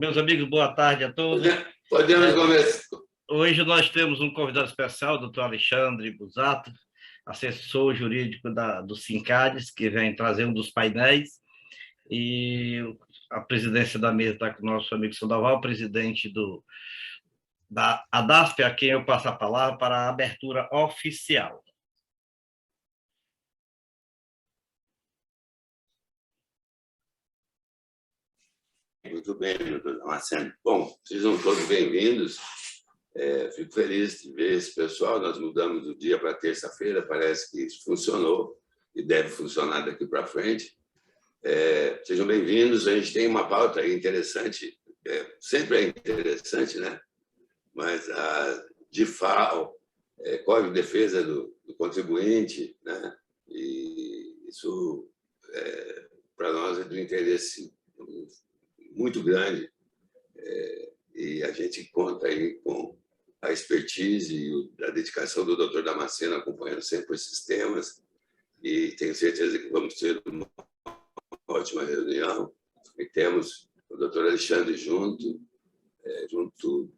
Meus amigos, boa tarde a todos. Podemos começar. Hoje nós temos um convidado especial, o doutor Alexandre Busato, assessor jurídico do Sincades, que vem trazer um dos painéis, e a presidência da mesa está com o nosso amigo Sandoval, presidente da ADASP, a quem eu passo a palavra para a abertura oficial. Muito bem, doutor Damasceno. Bom, sejam todos bem-vindos. Fico feliz de ver esse pessoal. Nós mudamos o dia para terça-feira, parece que isso funcionou e deve funcionar daqui para frente. Sejam bem-vindos. A gente tem uma pauta interessante, sempre é interessante, né? Mas a DIFAL, Código de Defesa do Contribuinte, né? E isso, para nós, é do interesse muito grande, e a gente conta aí com a expertise e a dedicação do Dr. Damasceno acompanhando sempre esses temas, e tenho certeza que vamos ter uma ótima reunião. E temos o Dr. Alexandre junto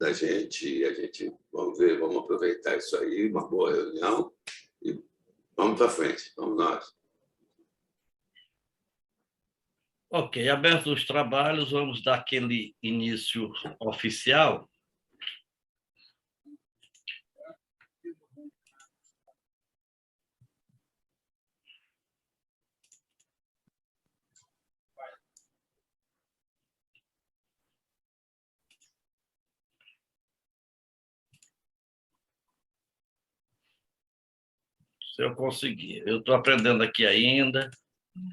da gente, e a gente vamos aproveitar isso aí, uma boa reunião, e vamos para frente, vamos nós. Ok, abertos os trabalhos, vamos dar aquele início oficial. Se eu conseguir. Eu estou aprendendo aqui ainda.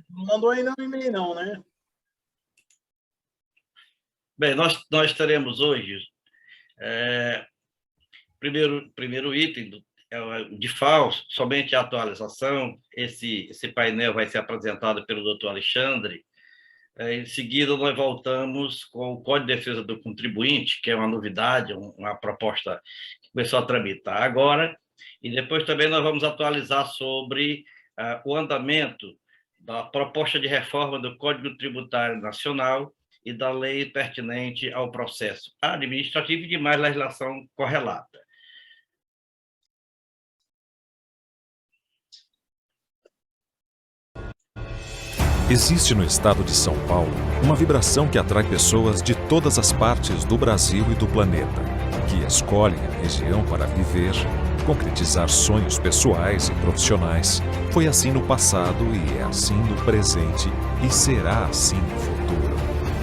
Não mandou ainda no e-mail, não, né? Bem, nós teremos hoje, primeiro item, o DIFAL, somente a atualização. Esse painel vai ser apresentado pelo Dr. Alexandre. Em seguida, nós voltamos com o Código de Defesa do Contribuinte, que é uma novidade, uma proposta que começou a tramitar agora, e depois também nós vamos atualizar sobre o andamento da proposta de reforma do Código Tributário Nacional e da lei pertinente ao processo administrativo e demais legislação correlata. Existe no estado de São Paulo uma vibração que atrai pessoas de todas as partes do Brasil e do planeta, que escolhem a região para viver, concretizar sonhos pessoais e profissionais. Foi assim no passado e é assim no presente e será assim no futuro.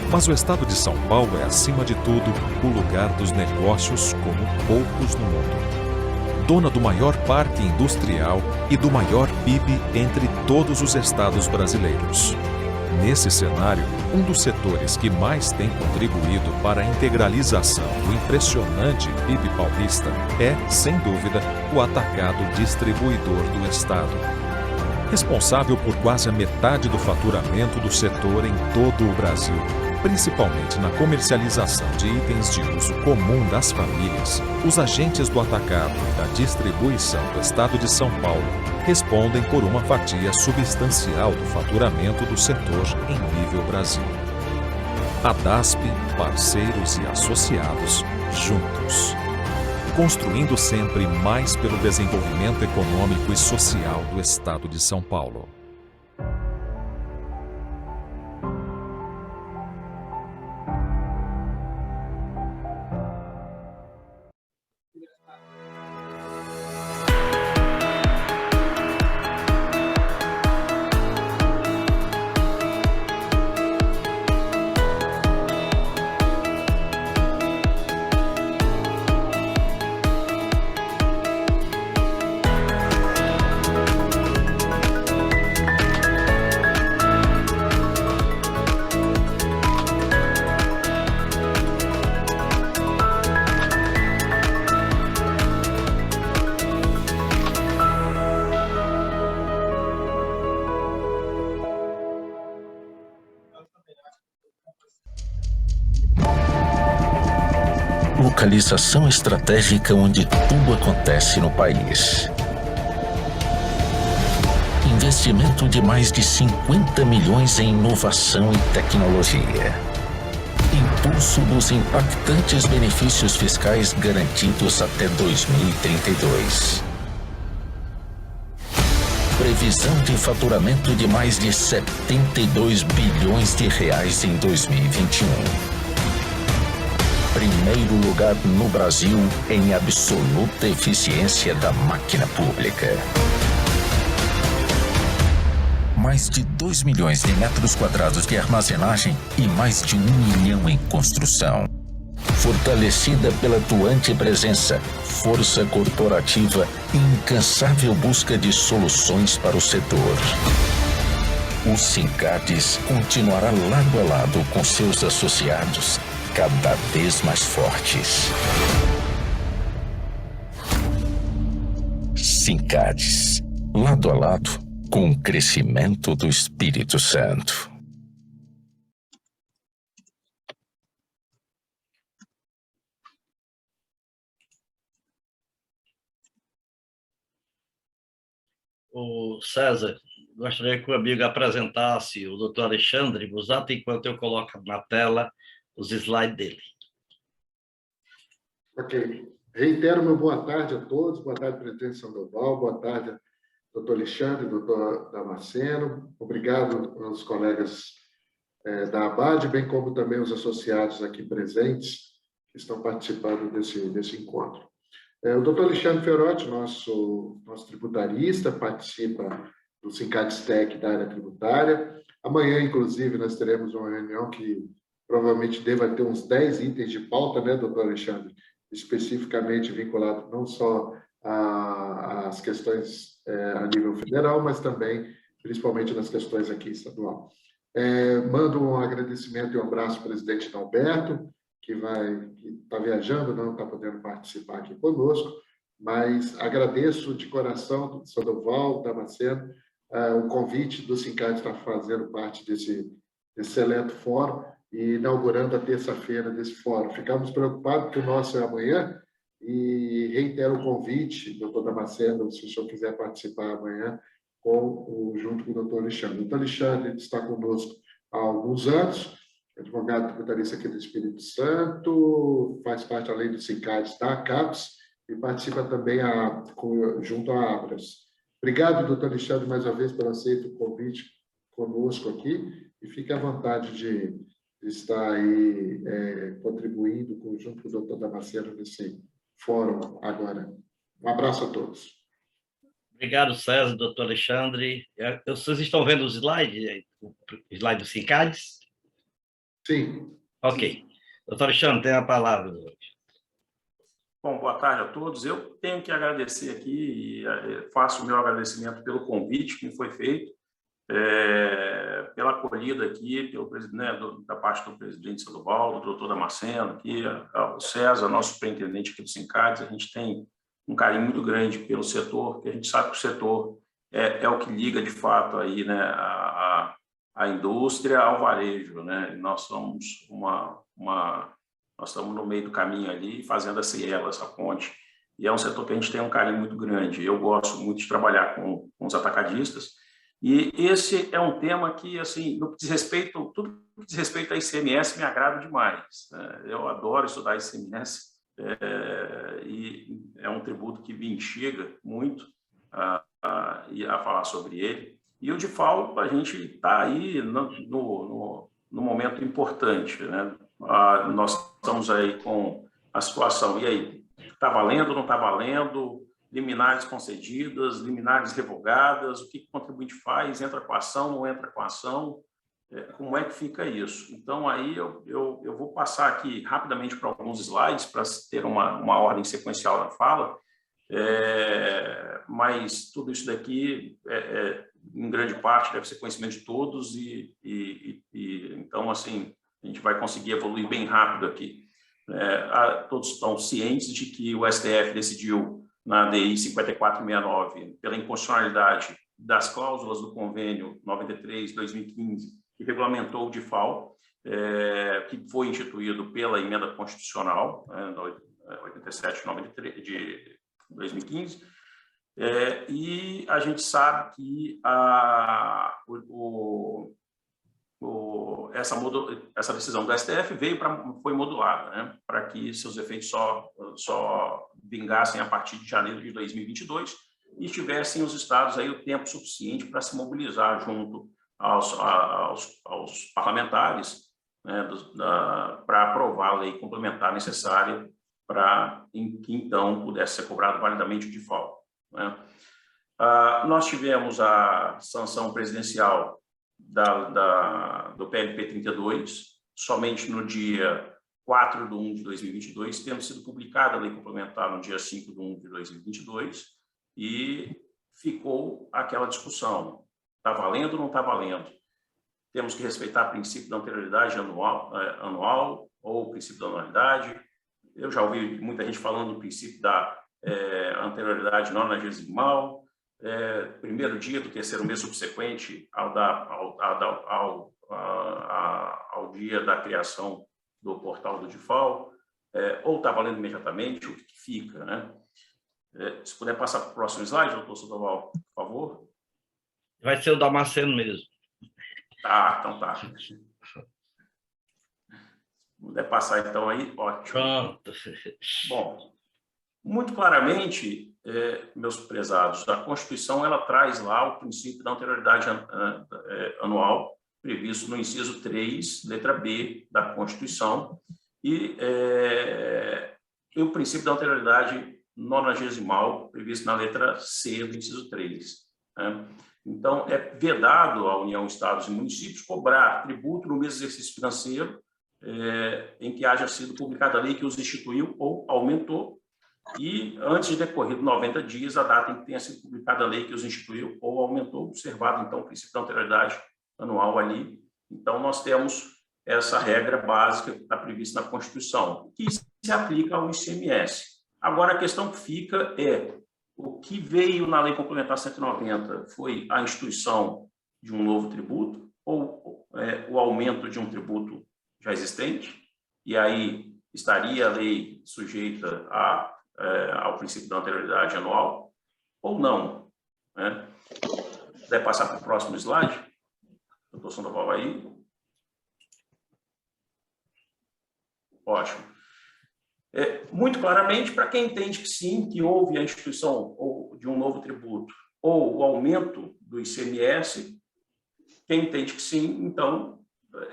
Mas o estado de São Paulo é, acima de tudo, o lugar dos negócios como poucos no mundo. Dona do maior parque industrial e do maior PIB entre todos os estados brasileiros. Nesse cenário, um dos setores que mais tem contribuído para a integralização do impressionante PIB paulista é, sem dúvida, o atacado distribuidor do estado. Responsável por quase a metade do faturamento do setor em todo o Brasil, principalmente na comercialização de itens de uso comum das famílias, os agentes do atacado e da distribuição do estado de São Paulo respondem por uma fatia substancial do faturamento do setor em nível Brasil. ADASP, parceiros e associados, juntos. Construindo sempre mais pelo desenvolvimento econômico e social do estado de São Paulo. Localização estratégica onde tudo acontece no país. Investimento de mais de 50 milhões em inovação e tecnologia. impulso dos impactantes benefícios fiscais garantidos até 2032. Previsão de faturamento de mais de 72 bilhões de reais em 2021. Primeiro lugar no Brasil em absoluta eficiência da máquina pública. Mais de 2 milhões de metros quadrados de armazenagem e mais de 1 milhão em construção. Fortalecida pela atuante presença, força corporativa e incansável busca de soluções para o setor. O Sincades continuará lado a lado com seus associados, cada vez mais fortes. Sincades, lado a lado com o crescimento do Espírito Santo. O César, gostaria que o amigo apresentasse o doutor Alexandre Busato, enquanto eu coloco na tela os slides dele. Ok. Reitero meu boa tarde a todos. Boa tarde, presidente Sandoval. Boa tarde, doutor Alexandre, doutor Damasceno. Obrigado aos colegas da ABAD, bem como também os associados aqui presentes que estão participando desse encontro. O doutor Alexandre Ferotti, nosso tributarista, participa do Sincades Tech da área tributária. Amanhã, inclusive, nós teremos uma reunião que provavelmente deva ter uns 10 itens de pauta, né, doutor Alexandre? Especificamente vinculado não só às questões a nível federal, mas também, principalmente, nas questões aqui estadual. Mando um agradecimento e um abraço ao presidente Alberto, que está viajando, não está podendo participar aqui conosco, mas agradeço de coração, do Sandoval, Damasceno, o convite do Sincades estar fazendo parte desse seleto fórum e inaugurando a terça-feira desse fórum. Ficamos preocupados que o nosso é amanhã e reitero o convite, doutor Damasceno, se o senhor quiser participar amanhã, junto com o doutor Alexandre. O doutor Alexandre está conosco há alguns anos, advogado tributarista aqui do Espírito Santo, faz parte, além do Sincades, da CAPES e participa também junto à Abras. Obrigado, doutor Alexandre, mais uma vez, por aceitar o convite conosco aqui e fique à vontade de estar aí contribuindo junto com o doutor Damasceno nesse fórum agora. Um abraço a todos. Obrigado, César, doutor Alexandre. Vocês estão vendo os slides? O slide do Sincades? Sim. Ok. Doutor Alexandre, tem a palavra hoje. Bom, boa tarde a todos. Eu tenho que agradecer aqui e faço o meu agradecimento pelo convite que me foi feito, pela acolhida aqui pelo da parte do presidente Sandoval, do doutor Damasceno, aqui, o César, nosso superintendente aqui do Sincades. A gente tem um carinho muito grande pelo setor, porque a gente sabe que o setor é o que liga, de fato, aí, né, a indústria ao varejo, né? E nós somos nós estamos no meio do caminho ali, fazendo essa ponte. E é um setor que a gente tem um carinho muito grande. Eu gosto muito de trabalhar com os atacadistas. E esse é um tema que, assim, tudo que diz respeito a ICMS me agrada demais. Eu adoro estudar ICMS e é um tributo que me instiga muito a falar sobre ele. E o DIFAL, a gente está aí no momento importante, né? Nós estamos aí com a situação, e aí, está valendo, não está valendo? Liminares concedidas, liminares revogadas, o que o contribuinte faz? Entra com a ação, não entra com a ação? Como é que fica isso? Então, aí eu vou passar aqui rapidamente para alguns slides, para ter uma ordem sequencial na fala, mas tudo isso daqui, em grande parte, deve ser conhecimento de todos, então, assim, a gente vai conseguir evoluir bem rápido aqui. Todos estão cientes de que o STF decidiu, na ADI 5469, pela inconstitucionalidade das cláusulas do convênio 93/2015, que regulamentou o DIFAL, que foi instituído pela emenda constitucional, 87/93 de 2015, e a gente sabe que essa decisão do STF foi modulada, né, para que seus efeitos só vingassem a partir de janeiro de 2022 e tivessem os estados aí o tempo suficiente para se mobilizar junto aos parlamentares, né, para aprovar a lei complementar necessária para que então pudesse ser cobrado validamente o default, né. Nós tivemos a sanção presidencial do PLP 32, somente no dia 4/1/2022, tendo sido publicada a lei complementar no dia 5/1/2022, e ficou aquela discussão, está valendo ou não está valendo? Temos que respeitar o princípio da anterioridade anual ou o princípio da anualidade. Eu já ouvi muita gente falando do princípio da anterioridade nonagesimal, primeiro dia do terceiro mês subsequente ao dia da criação do portal do DIFAL, ou está valendo imediatamente, o que fica, né? Se puder passar para o próximo slide, doutor Sandoval, por favor. Vai ser o Damasceno mesmo. Tá, então tá. Se puder passar então aí, ótimo. Pronto. Bom, muito claramente, meus prezados, a Constituição ela traz lá o princípio da anterioridade anual, previsto no inciso 3, letra B da Constituição, e o princípio da anterioridade nonagesimal, previsto na letra C do inciso 3. Né? Então, é vedado à União, Estados e Municípios cobrar tributo no mesmo exercício financeiro em que haja sido publicada a lei que os instituiu ou aumentou, e antes de decorrido 90 dias, a data em que tenha sido publicada a lei que os instituiu ou aumentou, observado, então, o princípio da anterioridade anual ali. Então, nós temos essa regra básica que está prevista na Constituição, que se aplica ao ICMS. Agora, a questão que fica é, o que veio na Lei Complementar 190 foi a instituição de um novo tributo ou o aumento de um tributo já existente? E aí estaria a lei sujeita ao princípio da anterioridade anual ou não? Né? Vai passar para o próximo slide? Doutor Sandoval aí. Ótimo. Muito claramente, para quem entende que sim, que houve a instituição de um novo tributo ou o aumento do ICMS, quem entende que sim, então,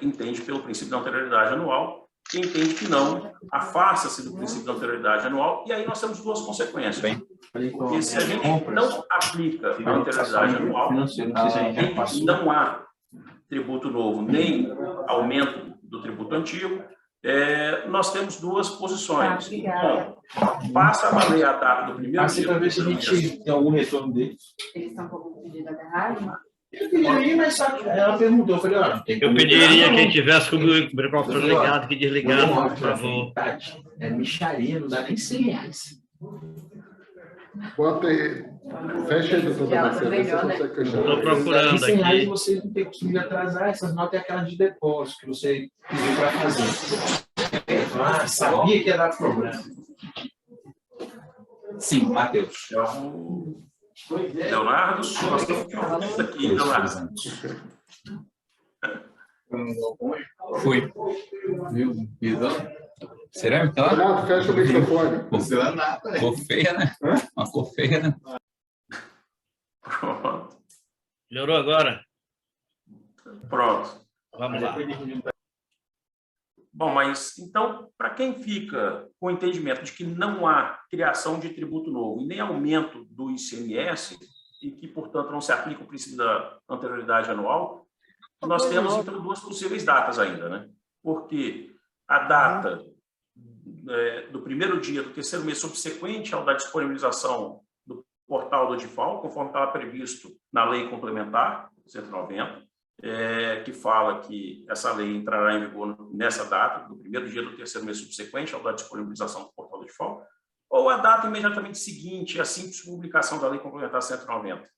entende pelo princípio da anterioridade anual. Quem entende que não, afasta-se do princípio da anterioridade anual, e aí nós temos duas consequências. Porque se a gente não aplica a anterioridade anual, não há tributo novo, nem aumento do tributo antigo, nós temos duas posições. Bom, passa a valer a data do primeiro dia. Para ver se a gente tem algum retorno deles. Eles estão com o pedido da garagem? Eu pediria, mas só que ela perguntou, eu falei, olha, tem que... Eu pediria que quem tivesse com o microfone ligado, que desligasse, por favor. É micharia, não dá nem R$100. Bota aí. Fecha aí, doutor Damasceno. Estou procurando aqui. R$100 você não tem costume de atrasar, essas notas é aquelas de depósito que você pediu para fazer. Sabia que ia dar problema. Sim, Matheus. Leonardo, aqui, Leonardo. Foi. Viu? Será que tá lá? Leonardo, fecha o microfone. Cor feia, né? Uma cor feia, né? Pronto. Melhorou agora? Pronto. Vamos lá. Bom, mas então, para quem fica com o entendimento de que não há criação de tributo novo e nem aumento do ICMS, e que, portanto, não se aplica o princípio da anterioridade anual, nós temos, então, duas possíveis datas ainda, né? Porque a data do primeiro dia do terceiro mês subsequente ao da disponibilização do portal do DIFAL, conforme estava previsto na lei complementar 190, que fala que essa lei entrará em vigor nessa data, no primeiro dia do terceiro mês subsequente ao da disponibilização do portal do DIFAL, ou a data imediatamente seguinte à simples publicação da lei complementar 190.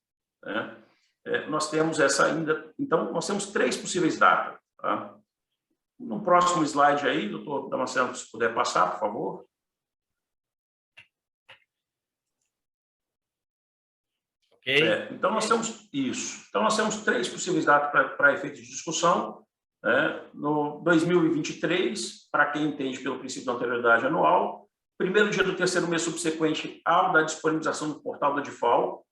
Né? Nós temos essa ainda... Então, nós temos três possíveis datas. Tá? No próximo slide aí, doutor Damasceno, se puder passar, por favor. Okay. Então, nós temos isso. Então, nós temos três possíveis datas para efeitos de discussão. No 2023, para quem entende pelo princípio da anterioridade anual, primeiro dia do terceiro mês subsequente ao da disponibilização do portal do DIFAL,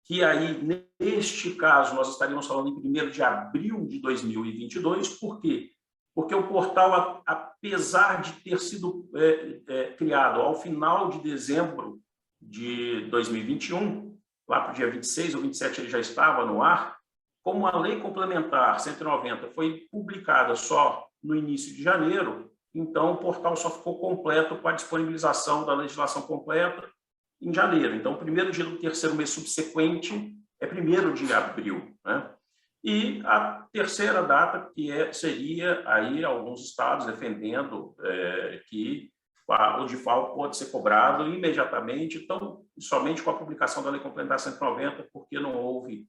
que aí, neste caso, nós estaríamos falando em 1º de abril de 2022. Por quê? Porque o portal, apesar de ter sido criado ao final de dezembro de 2021, lá para o dia 26 ou 27 ele já estava no ar, como a Lei Complementar 190 foi publicada só no início de janeiro, então o portal só ficou completo com a disponibilização da legislação completa em janeiro. Então, o primeiro dia do terceiro mês subsequente é 1º de abril, né? E a terceira data, que seria aí alguns estados defendendo que o DIFAL pode ser cobrado imediatamente, então, somente com a publicação da Lei Complementar 190, porque não houve,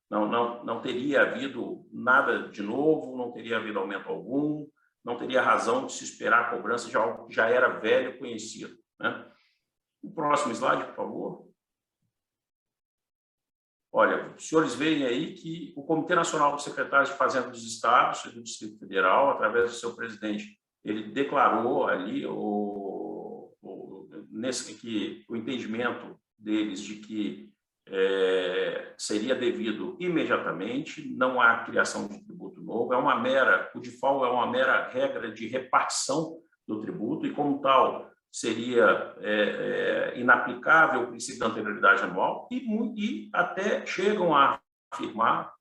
não teria havido nada de novo, não teria havido aumento algum, não teria razão de se esperar a cobrança, já era velho conhecido, né? O próximo slide, por favor. Olha, os senhores veem aí que o Comitê Nacional dos Secretários de Fazenda dos Estados e do Distrito Federal, através do seu presidente, ele declarou ali que o entendimento deles de que seria devido imediatamente, não há criação de tributo novo, o DIFAL é uma mera regra de repartição do tributo e, como tal, seria inaplicável o princípio da anterioridade anual e até chegam a afirmar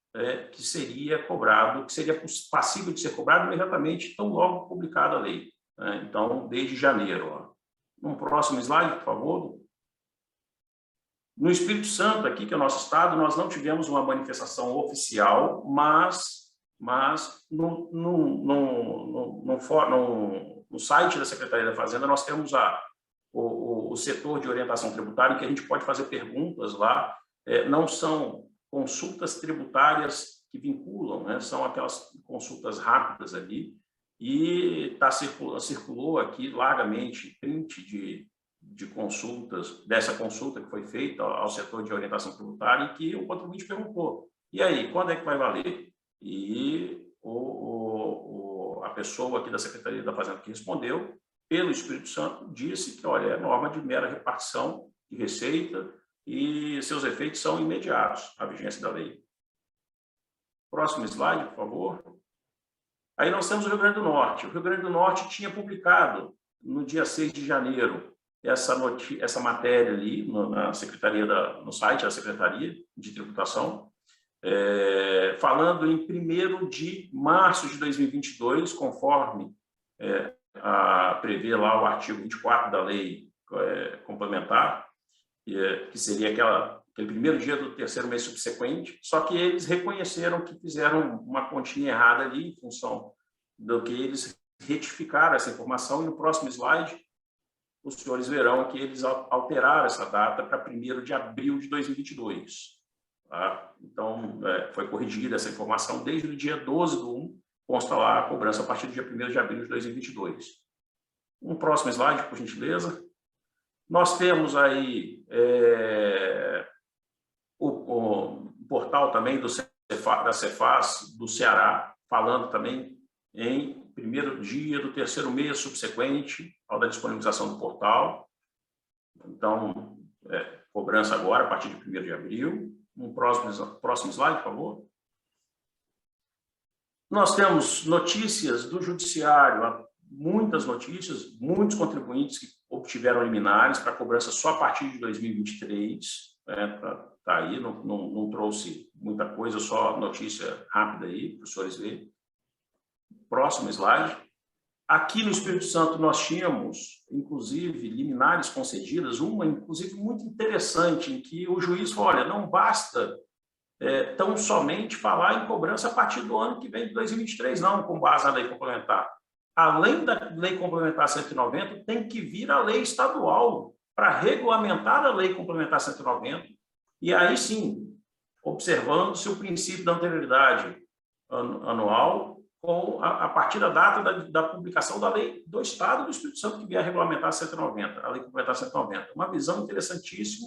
que seria cobrado, que seria passível de ser cobrado imediatamente, tão logo publicada a lei, né? Então, desde janeiro. Um próximo slide, por favor. No Espírito Santo, aqui, que é o nosso estado, nós não tivemos uma manifestação oficial, mas no site da Secretaria da Fazenda nós temos o setor de orientação tributária, em que a gente pode fazer perguntas lá. Não são consultas tributárias que vinculam, né? São aquelas consultas rápidas ali, e circulou aqui largamente print de consultas, dessa consulta que foi feita ao setor de orientação tributária, em que o contribuinte perguntou: e aí, quando é que vai valer? E a pessoa aqui da Secretaria da Fazenda que respondeu, pelo Espírito Santo, disse que, olha, é norma de mera repartição de receita e seus efeitos são imediatos, a vigência da lei. Próximo slide, por favor. Aí nós temos o Rio Grande do Norte. O Rio Grande do Norte tinha publicado, no dia 6 de janeiro, essa matéria ali no site da Secretaria de Tributação, falando em 1º de março de 2022, conforme prevê lá o artigo 24 da lei complementar, que seria aquele 1º dia do terceiro mês subsequente, só que eles reconheceram que fizeram uma continha errada ali, em função do que eles retificaram essa informação, e no próximo slide os senhores verão que eles alteraram essa data para 1º de abril de 2022. Tá? Então, foi corrigida essa informação desde o dia 12/1, consta lá a cobrança a partir do dia 1º de abril de 2022. Um próximo slide, por gentileza. Nós temos aí o portal também da Cefaz do Ceará, falando também em 1º dia do terceiro mês subsequente ao da disponibilização do portal. Então, cobrança agora, a partir de 1º de abril. Um próximo slide, por favor. Nós temos notícias do Judiciário, muitas notícias, muitos contribuintes que obtiveram liminares para cobrança só a partir de 2023. Tá aí, não trouxe muita coisa, só notícia rápida aí, para os senhores verem. Próximo slide. Aqui no Espírito Santo nós tínhamos, inclusive, liminares concedidas, uma, inclusive, muito interessante, em que o juiz falou: olha, não basta tão somente falar em cobrança a partir do ano que vem, de 2023, não, com base na lei complementar. Além da lei complementar 190, tem que vir a lei estadual para regulamentar a lei complementar 190, e aí sim, observando-se o princípio da anterioridade anual, a partir da data da publicação da lei do Estado do Espírito Santo, que vier a regulamentar 190, a lei complementar 190. Uma visão interessantíssima,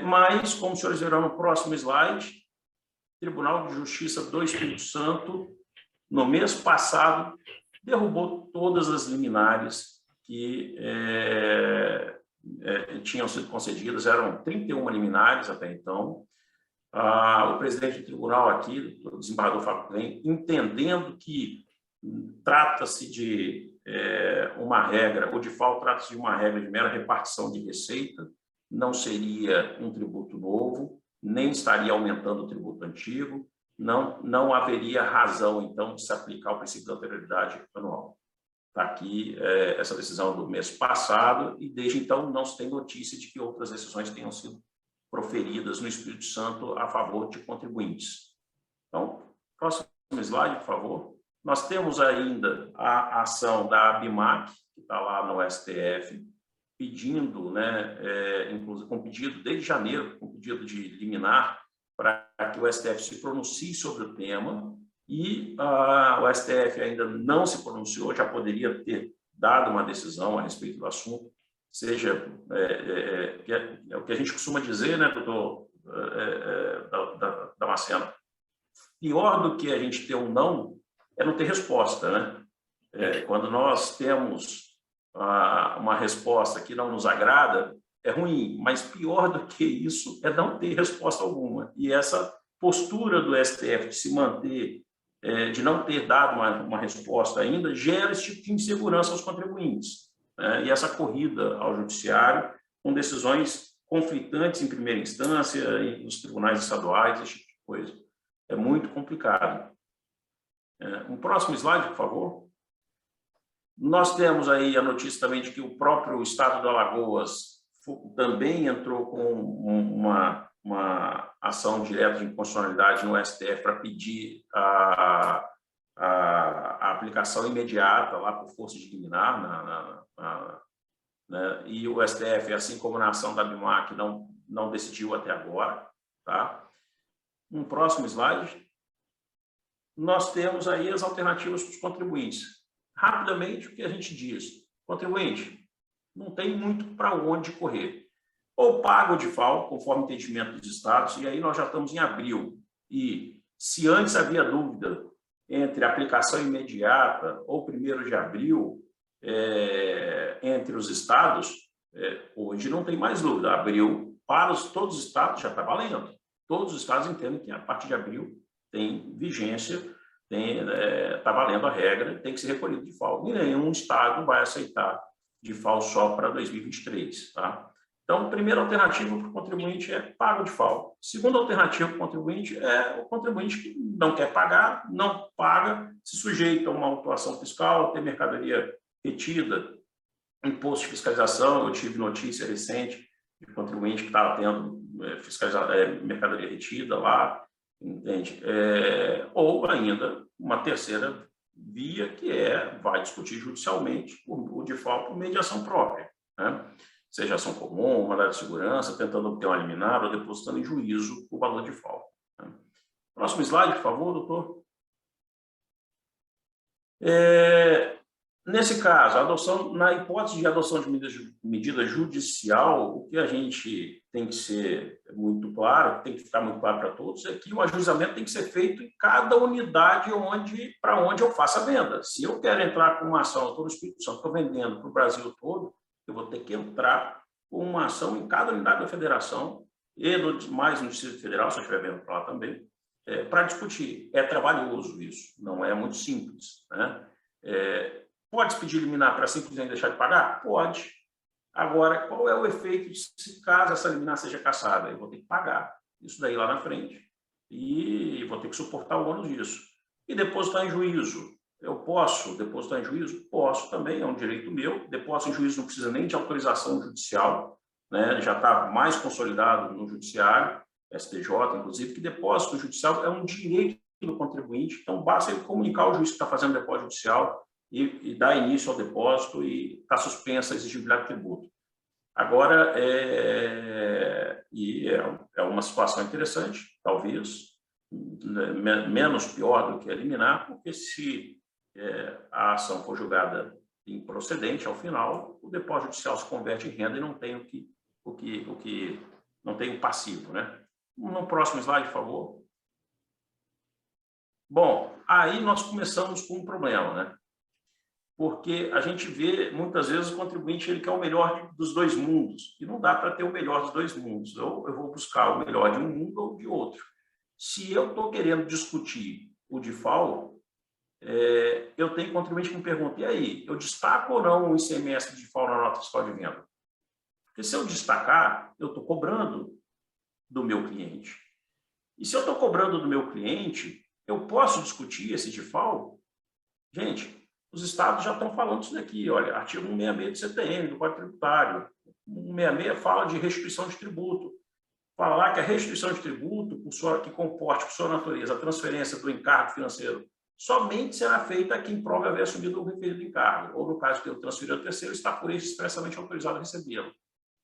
mas, como os senhores verão no próximo slide, Tribunal de Justiça do Espírito Santo, no mês passado, derrubou todas as liminares que tinham sido concedidas, eram 31 liminares até então. O presidente do tribunal aqui, o desembargador Fábio Klein, entendendo que trata-se de uma regra, o DIFAL trata-se de uma regra de mera repartição de receita, não seria um tributo novo, nem estaria aumentando o tributo antigo, não haveria razão, então, de se aplicar o princípio da anterioridade anual. Está aqui essa decisão do mês passado, e desde então não se tem notícia de que outras decisões tenham sido proferidas no Espírito Santo a favor de contribuintes. Então, próximo slide, por favor. Nós temos ainda a ação da ABIMAC, que está lá no STF, pedindo, inclusive com pedido desde janeiro, com pedido de liminar, para que o STF se pronuncie sobre o tema, e o STF ainda não se pronunciou, já poderia ter dado uma decisão a respeito do assunto, seja o que a gente costuma dizer, né, doutor Damasceno, pior do que a gente ter um não é não ter resposta, né? Quando nós temos uma resposta que não nos agrada, é ruim, mas pior do que isso é não ter resposta alguma. E essa postura do STF de se manter, de não ter dado uma resposta ainda, gera esse tipo de insegurança aos contribuintes. E essa corrida ao judiciário com decisões conflitantes em primeira instância, nos tribunais estaduais, esse tipo de coisa. É muito complicado. Um próximo slide, por favor. Nós temos aí a notícia também de que o próprio Estado do Alagoas também entrou com uma ação direta de inconstitucionalidade no STF para pedir a aplicação imediata lá por força de liminar, né? E o STF, assim como na ação da ABIMAC, não decidiu até agora. Tá? Um próximo slide. Nós temos aí as alternativas para os contribuintes. Rapidamente, o que a gente diz? Contribuinte, não tem muito para onde correr. Ou paga o DIFAL, conforme o entendimento dos estados, e aí nós já estamos em abril. E se antes havia dúvida entre aplicação imediata ou 1º de abril entre os estados, hoje não tem mais dúvida. Abril, para todos os estados, já está valendo. Todos os estados entendem que a partir de abril tem vigência, está valendo a regra, tem que ser recolhido DIFAL. E nenhum estado vai aceitar DIFAL só para 2023. Tá? Então, a primeira alternativa para o contribuinte é paga o DIFAL. Segunda alternativa para o contribuinte é o contribuinte que não quer pagar, não paga, se sujeita a uma autuação fiscal, tem mercadoria retida, imposto de fiscalização. Eu tive notícia recente de contribuinte que estava tendo mercadoria retida lá, entende? Ou ainda uma terceira via, que vai discutir judicialmente o DIFAL por mediação própria, né? Seja ação comum, mandado de segurança, tentando obter uma liminar ou depositando em juízo o valor de DIFAL. Né? Próximo slide, por favor, doutor. Nesse caso, na hipótese de adoção de medida judicial, o que a gente tem que ser muito claro, que tem que ficar muito claro para todos, é que o ajuizamento tem que ser feito em cada unidade para onde eu faço a venda. Se eu quero entrar com uma ação, eu estou no Espírito Santo, estou vendendo para o Brasil todo, eu vou ter que entrar com uma ação em cada unidade da federação, e mais no Distrito Federal, se eu estiver vendo para lá também, para discutir. É trabalhoso isso, não é muito simples, né? Pode pedir liminar para simplesmente deixar de pagar? Pode. Agora, qual é o efeito se caso essa liminar seja cassada? Eu vou ter que pagar isso daí lá na frente e vou ter que suportar o ônus disso. E depositar em juízo. Eu posso depositar em juízo? Posso também, é um direito meu. Depósito em juízo não precisa nem de autorização judicial, né? Já está mais consolidado no judiciário, STJ, inclusive, que depósito judicial é um direito do contribuinte. Então, basta ele comunicar ao juiz que está fazendo depósito judicial e dar início ao depósito e está suspensa a exigibilidade do tributo. Agora, é uma situação interessante, talvez, menos pior do que eliminar, porque se a ação for julgada improcedente ao final, o depósito judicial se converte em renda e não tem não tem o passivo, né? No próximo slide, por favor. Bom, aí nós começamos com um problema, né? Porque a gente vê, muitas vezes, o contribuinte ele quer o melhor dos dois mundos, e não dá para ter o melhor dos dois mundos. Ou eu vou buscar o melhor de um mundo ou de outro. Se eu estou querendo discutir o DIFAL, eu tenho contribuinte que me pergunta, e aí, eu destaco ou não o ICMS de DIFAL na nota fiscal de venda? Porque se eu destacar, eu estou cobrando do meu cliente. E se eu estou cobrando do meu cliente, eu posso discutir esse DIFAL? Gente, os estados já estão falando isso daqui, olha, artigo 166 do CTM, do Código Tributário. 166 fala de restituição de tributo. Falar que a restituição de tributo, que comporte, por sua natureza, a transferência do encargo financeiro, somente será feita a quem prove haver assumido o referido encargo, ou no caso que eu transferi ao terceiro, está por este expressamente autorizado a recebê-lo.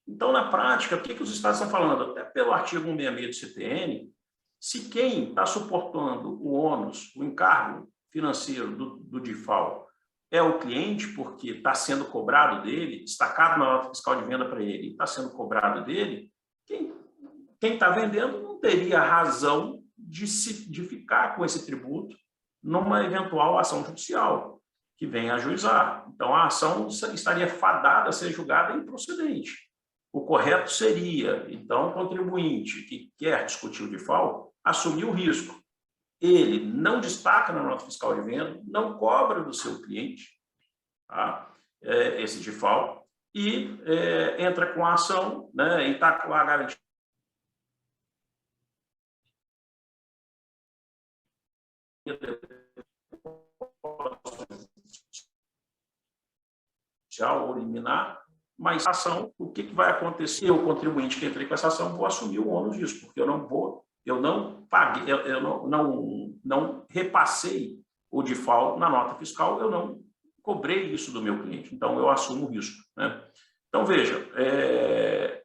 Então, na prática, o que os estados estão falando? Até pelo artigo 166 do CTN, se quem está suportando o ônus, o encargo financeiro do DIFAL, é o cliente, porque está sendo cobrado dele, destacado na nota fiscal de venda para ele, está sendo cobrado dele, quem está vendendo não teria razão de ficar com esse tributo numa eventual ação judicial que venha a ajuizar. Então, a ação estaria fadada a ser julgada improcedente. O correto seria, então, o contribuinte que quer discutir o DIFAL assumir o risco. Ele não destaca na nota fiscal de venda, não cobra do seu cliente, tá? Esse DIFAL, e entra com a ação, né, e está com a garantia ou liminar, mas a ação, o que vai acontecer? O contribuinte que entrei com essa ação, vou assumir o ônus disso, porque eu não paguei, eu não repassei o DIFAL na nota fiscal, eu não cobrei isso do meu cliente, então eu assumo o risco, né? Então, veja,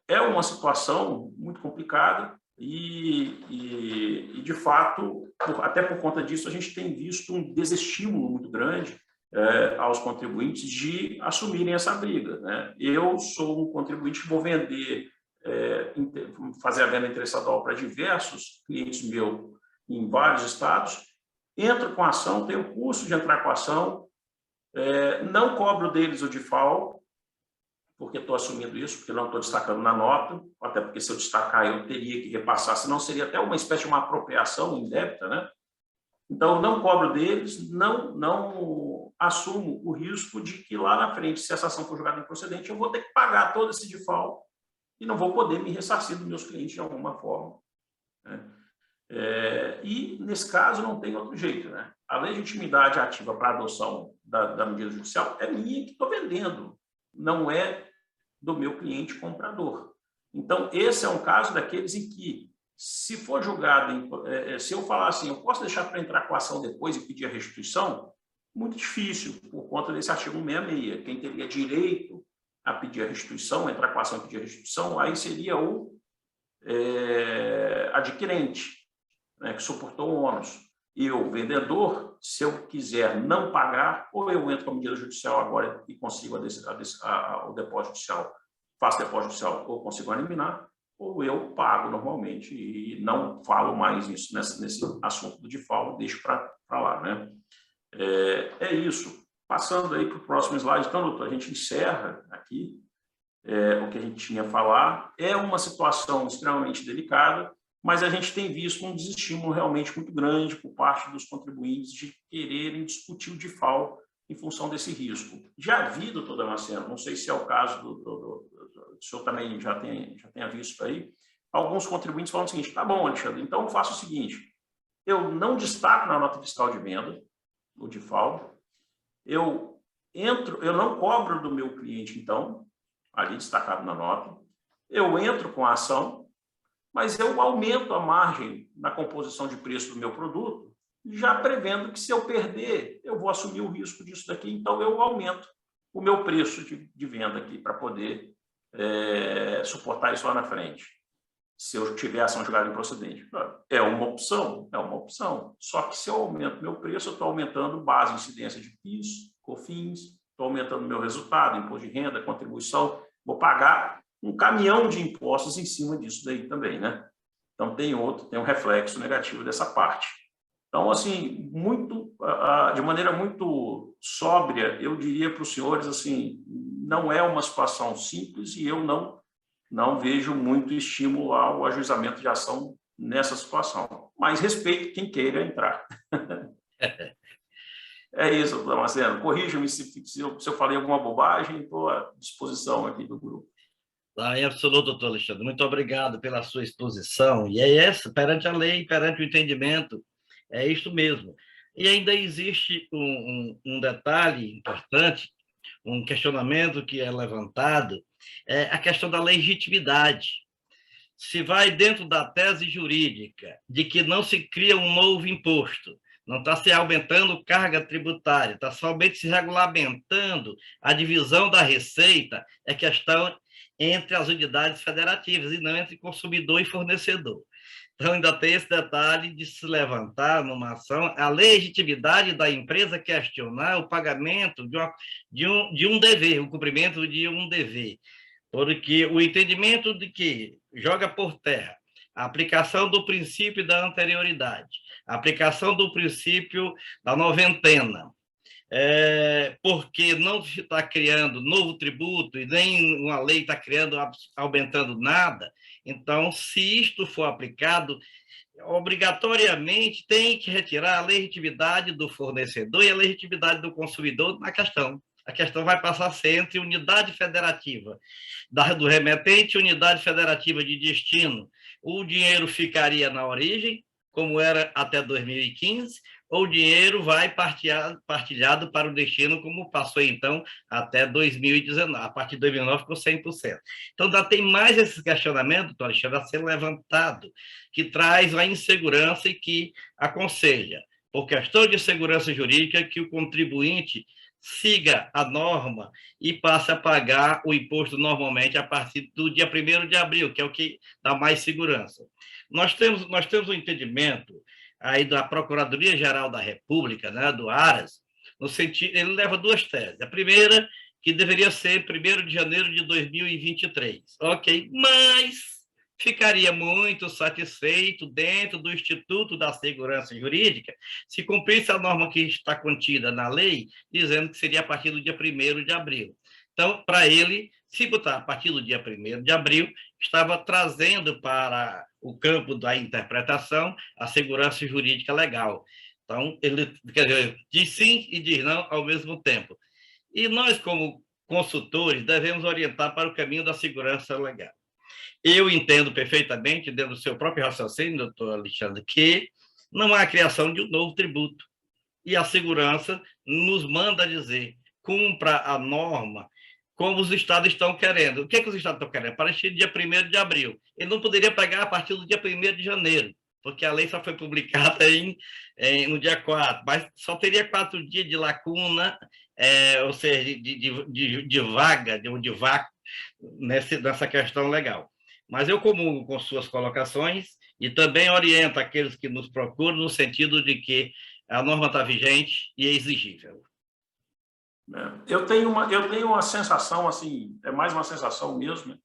é uma situação muito complicada e de fato, até por conta disso, a gente tem visto um desestímulo muito grande aos contribuintes de assumirem essa briga, né? Eu sou um contribuinte que vou vender, fazer a venda interestadual para diversos clientes meus em vários estados, entro com a ação, tenho o custo de entrar com a ação, não cobro deles o DIFAL, porque estou assumindo isso, porque não estou destacando na nota, até porque se eu destacar eu teria que repassar, senão seria até uma espécie de uma apropriação indébita, né? Então, não cobro deles, não assumo o risco de que lá na frente, se essa ação for julgada improcedente, eu vou ter que pagar todo esse DIFAL e não vou poder me ressarcir dos meus clientes de alguma forma, né? E, nesse caso, não tem outro jeito, né? A legitimidade ativa para a adoção da medida judicial é minha que estou vendendo, não é do meu cliente comprador. Então, esse é um caso daqueles em que, se for julgado, se eu falar assim, eu posso deixar para entrar com a ação depois e pedir a restituição, muito difícil, por conta desse artigo 166. Quem teria direito a pedir a restituição, entrar com a ação e pedir a restituição, aí seria o adquirente, né, que suportou o ônus. E o vendedor, se eu quiser não pagar, ou eu entro com a medida judicial agora e consigo o depósito judicial, faço depósito judicial ou consigo eliminar, ou eu pago normalmente e não falo mais isso nesse assunto do DIFAL, deixo para lá, né? É isso. Passando aí para o próximo slide, então, doutor, a gente encerra aqui o que a gente tinha a falar. É uma situação extremamente delicada, mas a gente tem visto um desestímulo realmente muito grande por parte dos contribuintes de quererem discutir o DIFAL em função desse risco. Já vi, doutor Damasceno, não sei se é o caso o senhor também já tenha visto aí, alguns contribuintes falam o seguinte: tá bom, Alexandre, então eu faço o seguinte, eu não destaco na nota fiscal de venda o DIFAL, eu não cobro do meu cliente, então, ali destacado na nota, eu entro com a ação, mas eu aumento a margem na composição de preço do meu produto, já prevendo que se eu perder, eu vou assumir o risco disso daqui, então eu aumento o meu preço de venda aqui para poder suportar isso lá na frente, se eu tiver ação julgada improcedente. É uma opção, só que se eu aumento meu preço, eu estou aumentando base de incidência de PIS, COFINS, estou aumentando meu resultado, imposto de renda, contribuição, vou pagar um caminhão de impostos em cima disso daí também, né? Então, tem um reflexo negativo dessa parte. Então, assim, de maneira muito sóbria, eu diria para os senhores, assim, não é uma situação simples e eu não vejo muito estímulo ao ajuizamento de ação nessa situação. Mas respeito quem queira entrar. É isso, doutor Marcelo. Corrija-me se eu falei alguma bobagem, estou à disposição aqui do grupo. Em absoluto, doutor Alexandre. Muito obrigado pela sua exposição. E é essa, perante a lei, perante o entendimento, é isso mesmo. E ainda existe um detalhe importante, um questionamento que é levantado, é a questão da legitimidade. Se vai dentro da tese jurídica de que não se cria um novo imposto, não está se aumentando carga tributária, está somente se regulamentando a divisão da receita, é questão entre as unidades federativas e não entre consumidor e fornecedor. Então, ainda tem esse detalhe de se levantar numa ação a legitimidade da empresa questionar o pagamento de um dever, o cumprimento de um dever, porque o entendimento de que joga por terra a aplicação do princípio da anterioridade, a aplicação do princípio da noventena, porque não se está criando novo tributo e nem uma lei está criando, aumentando nada. Então, se isto for aplicado, obrigatoriamente tem que retirar a legitimidade do fornecedor e a legitimidade do consumidor na questão. A questão vai passar a ser entre unidade federativa do remetente e unidade federativa de destino. O dinheiro ficaria na origem, como era até 2015, ou o dinheiro vai partilhado para o destino, como passou, então, até 2019. A partir de 2009 ficou 100%. Então, ainda tem mais esse questionamento, doutor Alexandre, a ser levantado, que traz a insegurança e que aconselha, por questão de segurança jurídica, que o contribuinte siga a norma e passe a pagar o imposto normalmente a partir do dia 1º de abril, que é o que dá mais segurança. Nós temos um entendimento aí da Procuradoria-Geral da República, né, do Aras, no sentido, ele leva duas teses. A primeira, que deveria ser 1º de janeiro de 2023. Ok, mas ficaria muito satisfeito dentro do Instituto da Segurança Jurídica se cumprisse a norma que está contida na lei, dizendo que seria a partir do dia 1º de abril. Então, para ele, se botar a partir do dia 1º de abril, estava trazendo para o campo da interpretação a segurança jurídica legal. Então, ele, quer dizer, diz sim e diz não ao mesmo tempo. E nós, como consultores, devemos orientar para o caminho da segurança legal. Eu entendo perfeitamente, dentro do seu próprio raciocínio, doutor Alexandre, que não há a criação de um novo tributo. E a segurança nos manda dizer, cumpra a norma como os estados estão querendo. O que os estados estão querendo? Para partir do dia 1º de abril. Ele não poderia pagar a partir do dia 1º de janeiro, porque a lei só foi publicada no dia 4, mas só teria 4 dias de lacuna, ou seja, de vaga, de vácuo nessa questão legal. Mas eu comungo com suas colocações e também oriento aqueles que nos procuram no sentido de que a norma está vigente e é exigível. Eu tenho uma sensação, assim, é mais uma sensação mesmo, né?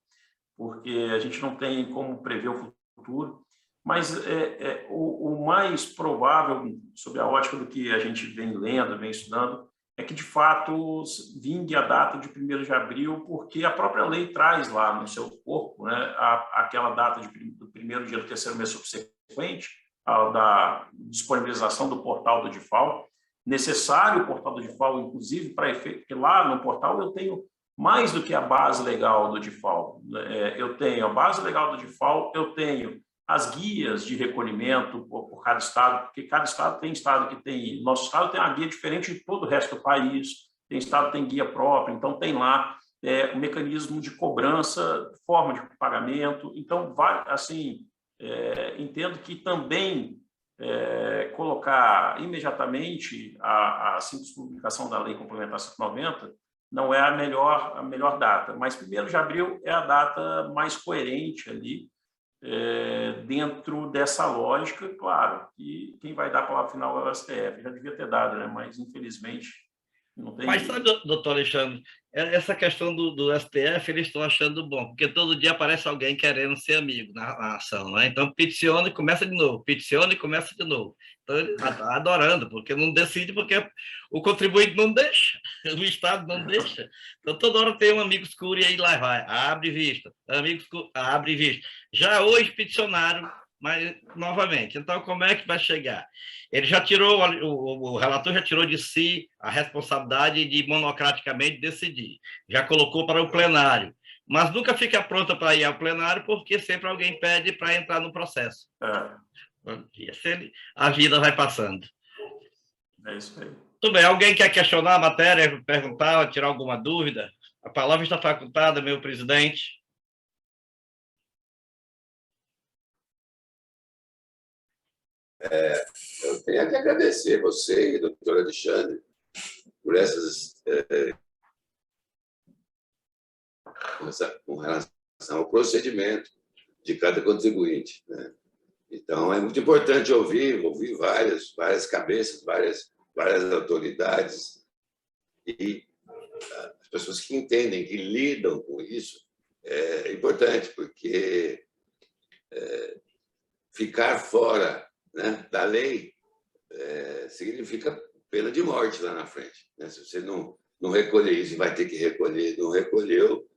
Porque a gente não tem como prever o futuro, mas o mais provável, sob a ótica do que a gente vem lendo, vem estudando, é que, de fato, vingue a data de 1º de abril, porque a própria lei traz lá no seu corpo, né, aquela data do 1º dia do 3º mês subsequente, da disponibilização do portal do DIFAL. Necessário o portal do DIFAL, inclusive, para efeito, porque lá no portal eu tenho mais do que a base legal do DIFAL. Eu tenho a base legal do DIFAL, eu tenho as guias de recolhimento por cada estado, porque cada estado que tem... Nosso estado tem uma guia diferente de todo o resto do país, tem estado que tem guia própria, então tem lá o mecanismo de cobrança, forma de pagamento. Então, assim, entendo que também colocar imediatamente a simples publicação da Lei Complementar 190 não é a melhor data, mas 1º de abril é a data mais coerente ali, dentro dessa lógica. Claro, que quem vai dar a palavra final é o STF, já devia ter dado, né? Mas infelizmente Não tem Mas jeito. sabe, doutor Alexandre, essa questão do STF, eles estão achando bom, porque todo dia aparece alguém querendo ser amigo na ação, né? Então, peticiona e começa de novo, peticiona e começa de novo. Então, ele está adorando, porque não decide, porque o contribuinte não deixa, o Estado não deixa. Então, toda hora tem um amigo escuro e aí lá vai, abre vista, amigo escuro, abre vista. Já hoje peticionaram, mas novamente. Então, como é que vai chegar? Ele já tirou, o relator já tirou de si a responsabilidade de monocraticamente decidir, já colocou para o plenário, mas nunca fica pronta para ir ao plenário, porque sempre alguém pede para entrar no processo. E assim, a vida vai passando. É isso aí. Tudo bem, alguém quer questionar a matéria, perguntar, tirar alguma dúvida? A palavra está facultada, meu presidente. Eu tenho que agradecer você e doutor Alexandre por essas com relação ao procedimento de cada contribuinte, né? Então, é muito importante ouvir várias cabeças, várias autoridades e as pessoas que entendem, que lidam com isso, é importante, porque ficar fora, né, da lei significa pena de morte lá na frente, né? Se você não recolher isso, vai ter que recolher, não recolheu,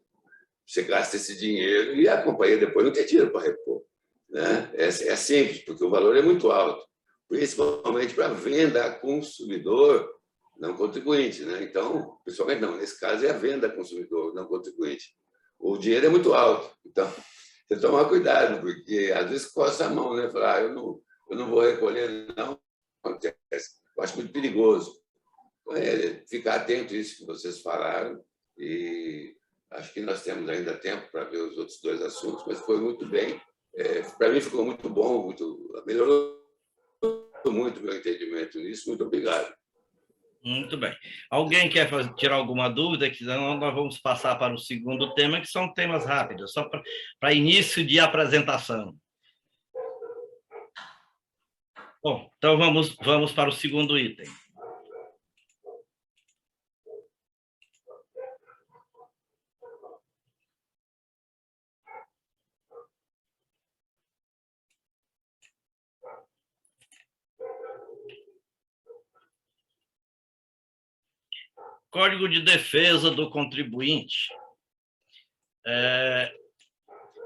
você gasta esse dinheiro e a companhia depois não tem dinheiro para repor, né? É simples, porque o valor é muito alto, principalmente para venda a consumidor, não contribuinte, né? Então, principalmente não, nesse caso é a venda a consumidor, não contribuinte. O dinheiro é muito alto, então você tomar cuidado, porque às vezes coça a mão, né? Falar, eu não vou recolher, não acontece. Eu acho muito perigoso. Ficar atento a isso que vocês falaram, e acho que nós temos ainda tempo para ver os outros dois assuntos, mas foi muito bem. Para mim ficou muito bom, melhorou muito o meu entendimento nisso. Muito obrigado. Muito bem. Alguém quer tirar alguma dúvida? Que senão nós vamos passar para o segundo tema, que são temas rápidos, só para início de apresentação. Bom, então vamos para o segundo item. Código de Defesa do Contribuinte.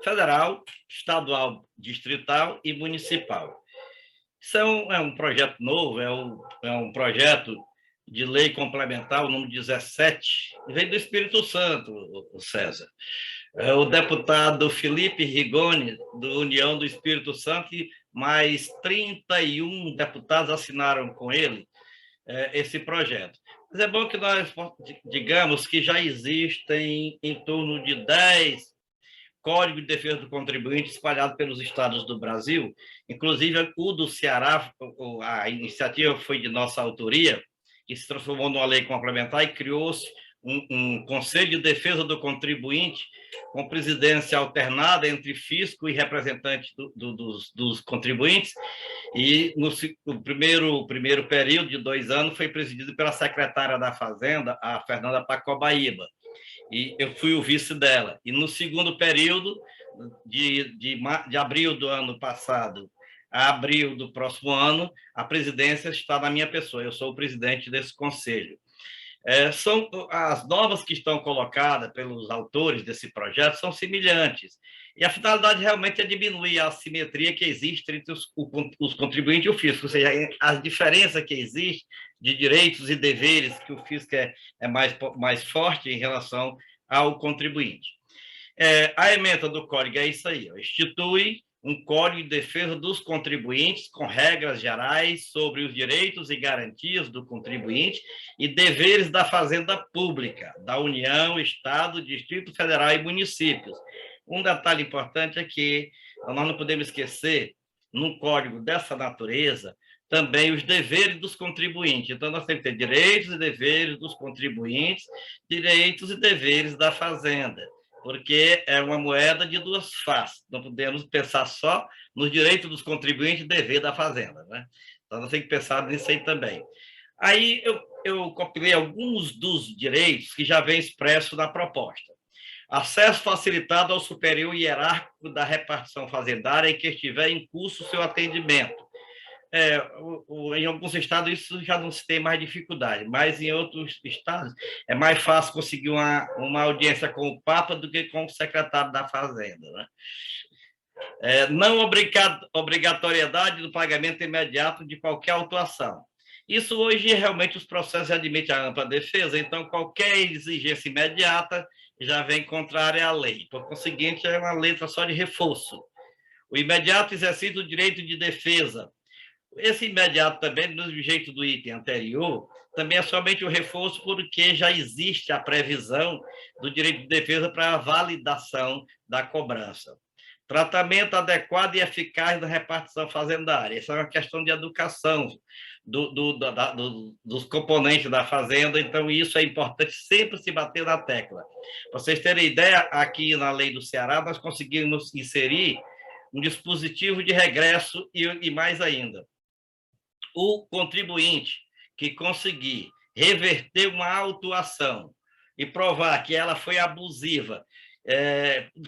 Federal, estadual, distrital e municipal. Isso é um projeto novo, é um projeto de lei complementar, o número 17, vem do Espírito Santo, o César. O deputado Felipe Rigoni, do União do Espírito Santo, e mais 31 deputados assinaram com ele esse projeto. Mas é bom que nós digamos que já existem em torno de 10 Códigos de Defesa do Contribuinte espalhados pelos estados do Brasil, inclusive o do Ceará, a iniciativa foi de nossa autoria, que se transformou numa lei complementar e criou-se um Conselho de Defesa do Contribuinte com presidência alternada entre fisco e representante dos contribuintes, e no primeiro período de 2 anos foi presidido pela secretária da Fazenda, a Fernanda Pacobaíba, e eu fui o vice dela. E no segundo período, de abril do ano passado a abril do próximo ano, a presidência está na minha pessoa, eu sou o presidente desse conselho. São as normas que estão colocadas pelos autores desse projeto são semelhantes, e a finalidade realmente é diminuir a assimetria que existe entre os contribuintes e o fisco, ou seja, a diferença que existe de direitos e deveres, que o fisco é mais forte em relação ao contribuinte. A ementa do Código é isso aí, institui um Código de Defesa dos Contribuintes com regras gerais sobre os direitos e garantias do contribuinte e deveres da Fazenda Pública, da União, Estado, Distrito Federal e municípios. Um detalhe importante é que nós não podemos esquecer, num código dessa natureza, também os deveres dos contribuintes. Então, nós temos que ter direitos e deveres dos contribuintes, direitos e deveres da Fazenda, porque é uma moeda de duas faces. Não podemos pensar só nos direitos dos contribuintes e dever da Fazenda, né? Então, nós temos que pensar nisso aí também. Aí, eu compilei alguns dos direitos que já vem expresso na proposta. Acesso facilitado ao superior hierárquico da repartição fazendária em que estiver em curso o seu atendimento. Em alguns estados isso já não se tem mais dificuldade, mas em outros estados é mais fácil conseguir uma audiência com o Papa do que com o secretário da Fazenda, né? Não obrigatoriedade do pagamento imediato de qualquer autuação. Isso hoje realmente os processos admitem a ampla defesa, então qualquer exigência imediata já vem contrária à lei. Por conseguinte, é uma letra só de reforço. O imediato exercício do direito de defesa. Esse imediato também, do jeito do item anterior, também é somente o reforço porque já existe a previsão do direito de defesa para a validação da cobrança. Tratamento adequado e eficaz da repartição fazendária. Essa é uma questão de educação dos componentes da fazenda, então isso é importante sempre se bater na tecla. Para vocês terem ideia, aqui na lei do Ceará, nós conseguimos inserir um dispositivo de regresso e mais ainda. O contribuinte que conseguir reverter uma autuação e provar que ela foi abusiva,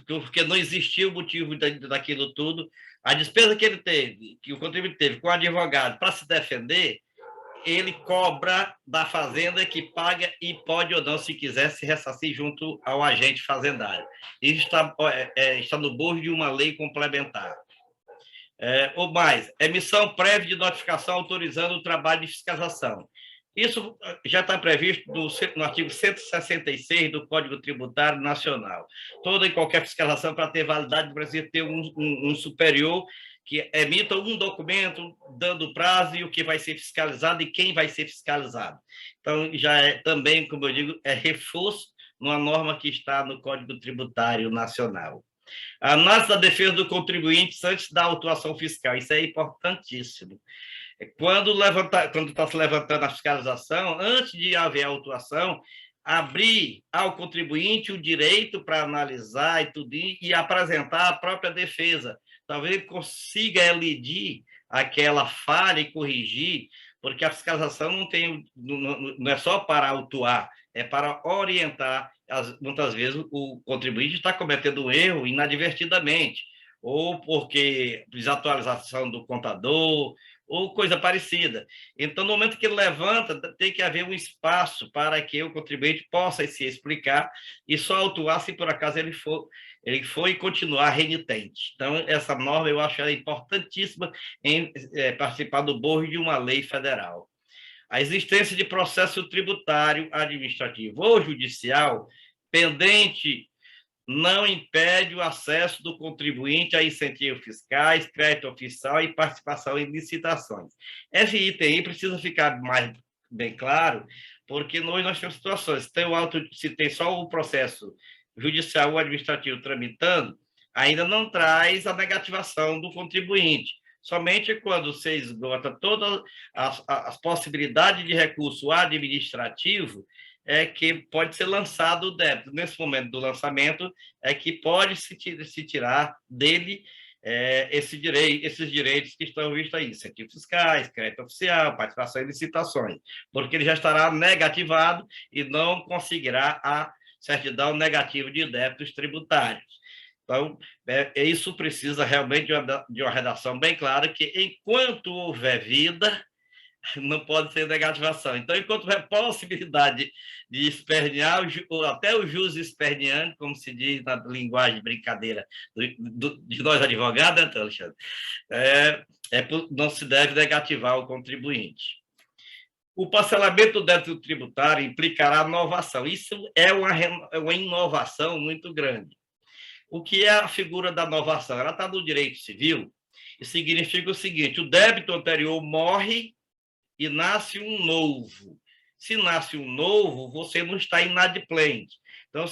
porque não existiu o motivo daquilo tudo, a despesa que ele teve, que o contribuinte teve com o advogado para se defender, ele cobra da fazenda que paga e pode ou não, se quiser, se ressarcir junto ao agente fazendário. Isso está no bojo de uma lei complementar. Ou mais, emissão prévia de notificação autorizando o trabalho de fiscalização. Isso já está previsto no artigo 166 do Código Tributário Nacional. Toda e qualquer fiscalização, para ter validade, precisa ter um superior que emita um documento dando prazo e o que vai ser fiscalizado e quem vai ser fiscalizado. Então, já é também, como eu digo, é reforço numa norma que está no Código Tributário Nacional. A análise da defesa do contribuinte antes da autuação fiscal, isso é importantíssimo. Quando está se levantando a fiscalização, antes de haver a autuação, abrir ao contribuinte o direito para analisar e tudo e apresentar a própria defesa. Talvez ele consiga elidir aquela falha e corrigir, porque a fiscalização não é só para autuar, é para orientar. Muitas vezes o contribuinte está cometendo um erro inadvertidamente, ou porque desatualização do contador, ou coisa parecida. Então, no momento que ele levanta, tem que haver um espaço para que o contribuinte possa se explicar e só autuar se por acaso ele for e continuar renitente. Então, essa norma eu acho importantíssima em participar do bojo de uma lei federal. A existência de processo tributário, administrativo ou judicial pendente não impede o acesso do contribuinte a incentivos fiscais, crédito oficial e participação em licitações. Esse item aí precisa ficar mais bem claro, porque nós temos situações, se tem só o processo judicial ou administrativo tramitando, ainda não traz a negativação do contribuinte. Somente quando você esgota todas as possibilidades de recurso administrativo é que pode ser lançado o débito. Nesse momento do lançamento é que pode se tirar dele esses direitos que estão vistos aí, incentivos fiscais, crédito oficial, participação em licitações, porque ele já estará negativado e não conseguirá a certidão negativa de débitos tributários. Então, isso precisa realmente de uma redação bem clara, que enquanto houver vida, não pode ser negativação. Então, enquanto houver possibilidade de espernear, até o jus esperneando, como se diz na linguagem brincadeira de nós advogados, né, Alexandre? Não se deve negativar o contribuinte. O parcelamento do débito tributário implicará novação. Isso é uma inovação muito grande. O que é a figura da novação? Ela está no direito civil e significa o seguinte: o débito anterior morre e nasce um novo. Se nasce um novo, você não está inadimplente. Então,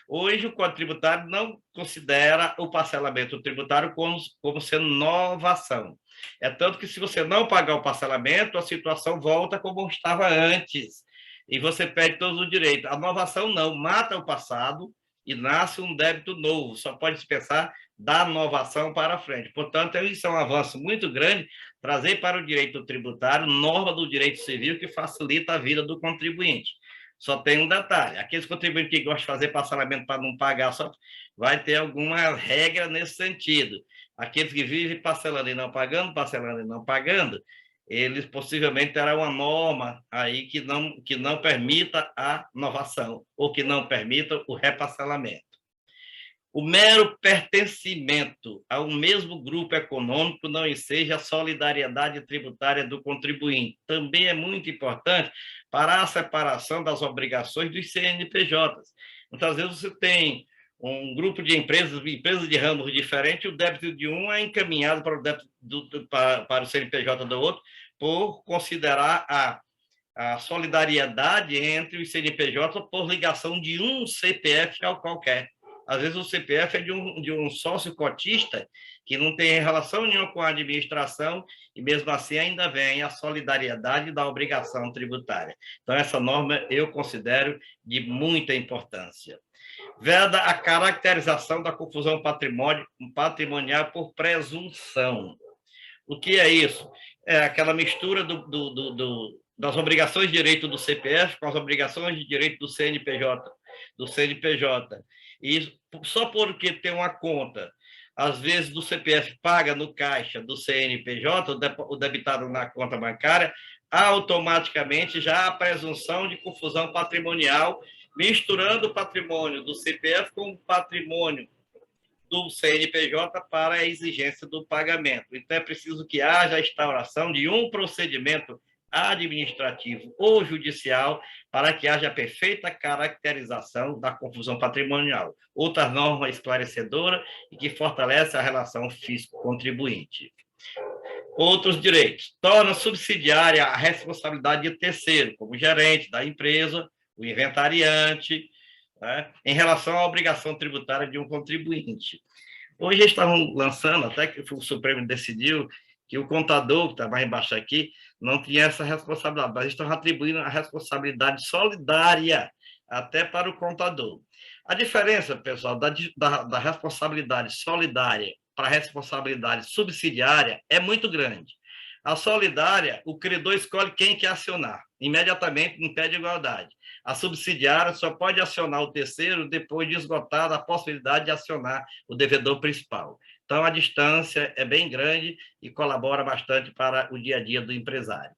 hoje o Código Tributário não considera o parcelamento tributário como sendo novação. É tanto que, se você não pagar o parcelamento, a situação volta como estava antes e você perde todos os direitos. A novação não, mata o passado e nasce um débito novo. Só pode se pensar da inovação para frente. Portanto, isso é um avanço muito grande, trazer para o direito tributário norma do direito civil que facilita a vida do contribuinte. Só tem um detalhe, aqueles contribuintes que gostam de fazer parcelamento para não pagar, só vai ter alguma regra nesse sentido. Aqueles que vivem parcelando e não pagando, eles possivelmente terão uma norma aí que não permita a inovação, ou que não permita o reparcelamento. O mero pertencimento ao mesmo grupo econômico não enseja a solidariedade tributária do contribuinte. Também é muito importante para a separação das obrigações dos CNPJs. Muitas vezes você tem um grupo de empresas de ramos diferentes, o débito de um é encaminhado para o débito para o CNPJ do outro, por considerar a solidariedade entre os CNPJ por ligação de um CPF ao qualquer. Às vezes o CPF é de um sócio cotista que não tem relação nenhuma com a administração e, mesmo assim, ainda vem a solidariedade da obrigação tributária. Então, essa norma eu considero de muita importância. Veda a caracterização da confusão patrimonial por presunção. O que é isso? É aquela mistura das obrigações de direito do CPF com as obrigações de direito do CNPJ. E só porque tem uma conta, às vezes do CPF paga no caixa do CNPJ, o debitado na conta bancária, automaticamente já há a presunção de confusão patrimonial, misturando o patrimônio do CPF com o patrimônio do CNPJ para a exigência do pagamento. Então, é preciso que haja a instauração de um procedimento administrativo ou judicial para que haja perfeita caracterização da confusão patrimonial. Outra norma esclarecedora e que fortalece a relação fisco-contribuinte. Outros direitos. Torna subsidiária a responsabilidade de terceiro, como o gerente da empresa, o inventariante, né, em relação à obrigação tributária de um contribuinte. Hoje eles estavam lançando, até que o Supremo decidiu que o contador, que está mais embaixo aqui, não tinha essa responsabilidade, mas estão atribuindo a responsabilidade solidária até para o contador. A diferença, pessoal, da responsabilidade solidária para a responsabilidade subsidiária é muito grande. A solidária, o credor escolhe quem quer acionar, imediatamente em pé de igualdade. A subsidiária só pode acionar o terceiro depois de esgotada a possibilidade de acionar o devedor principal. Então, a distância é bem grande e colabora bastante para o dia a dia do empresário.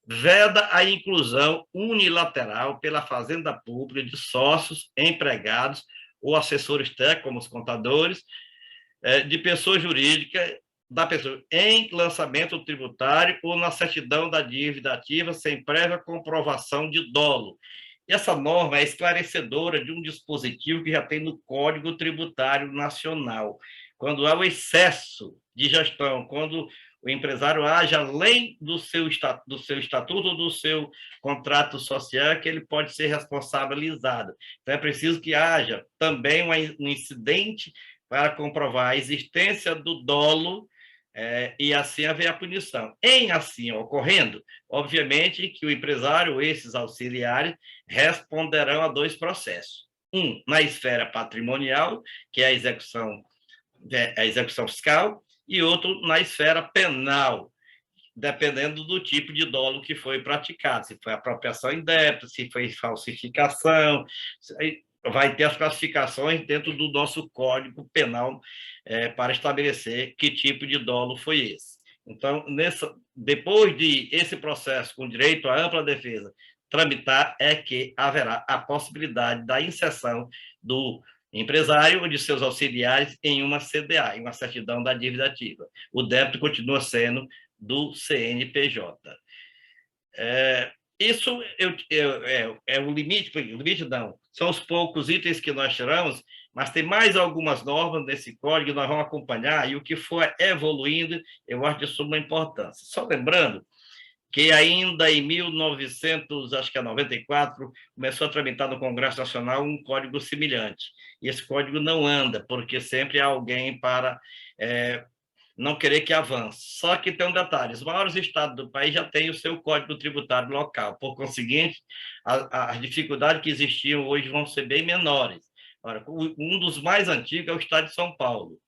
Veda a inclusão unilateral pela fazenda pública de sócios, empregados ou assessores técnicos, como os contadores, de pessoa jurídica da pessoa em lançamento tributário ou na certidão da dívida ativa sem prévia comprovação de dolo. E essa norma é esclarecedora de um dispositivo que já tem no Código Tributário Nacional. Quando há o excesso de gestão, quando o empresário age além do seu estatuto ou do seu contrato social, que ele pode ser responsabilizado. Então, é preciso que haja também um incidente para comprovar a existência do dolo e assim haver a punição. Em assim ocorrendo, obviamente que o empresário ou esses auxiliares responderão a dois processos. Um, na esfera patrimonial, que é a execução fiscal, e outro na esfera penal, dependendo do tipo de dolo que foi praticado, se foi apropriação indébita, se foi falsificação, vai ter as classificações dentro do nosso Código Penal para estabelecer que tipo de dolo foi esse. Então, depois de esse processo com direito à ampla defesa tramitar, é que haverá a possibilidade da inserção do empresário ou de seus auxiliares em uma CDA, em uma certidão da dívida ativa. O débito continua sendo do CNPJ. Isso é o limite não, são os poucos itens que nós tiramos, mas tem mais algumas normas nesse código que nós vamos acompanhar, e o que for evoluindo, eu acho de suma importância. Só lembrando que ainda em 1994, começou a tramitar no Congresso Nacional um código semelhante. E esse código não anda, porque sempre há alguém para não querer que avance. Só que tem um detalhe, os maiores estados do país já têm o seu código tributário local. Por conseguinte, as dificuldades que existiam hoje vão ser bem menores. Ora, um dos mais antigos é o estado de São Paulo.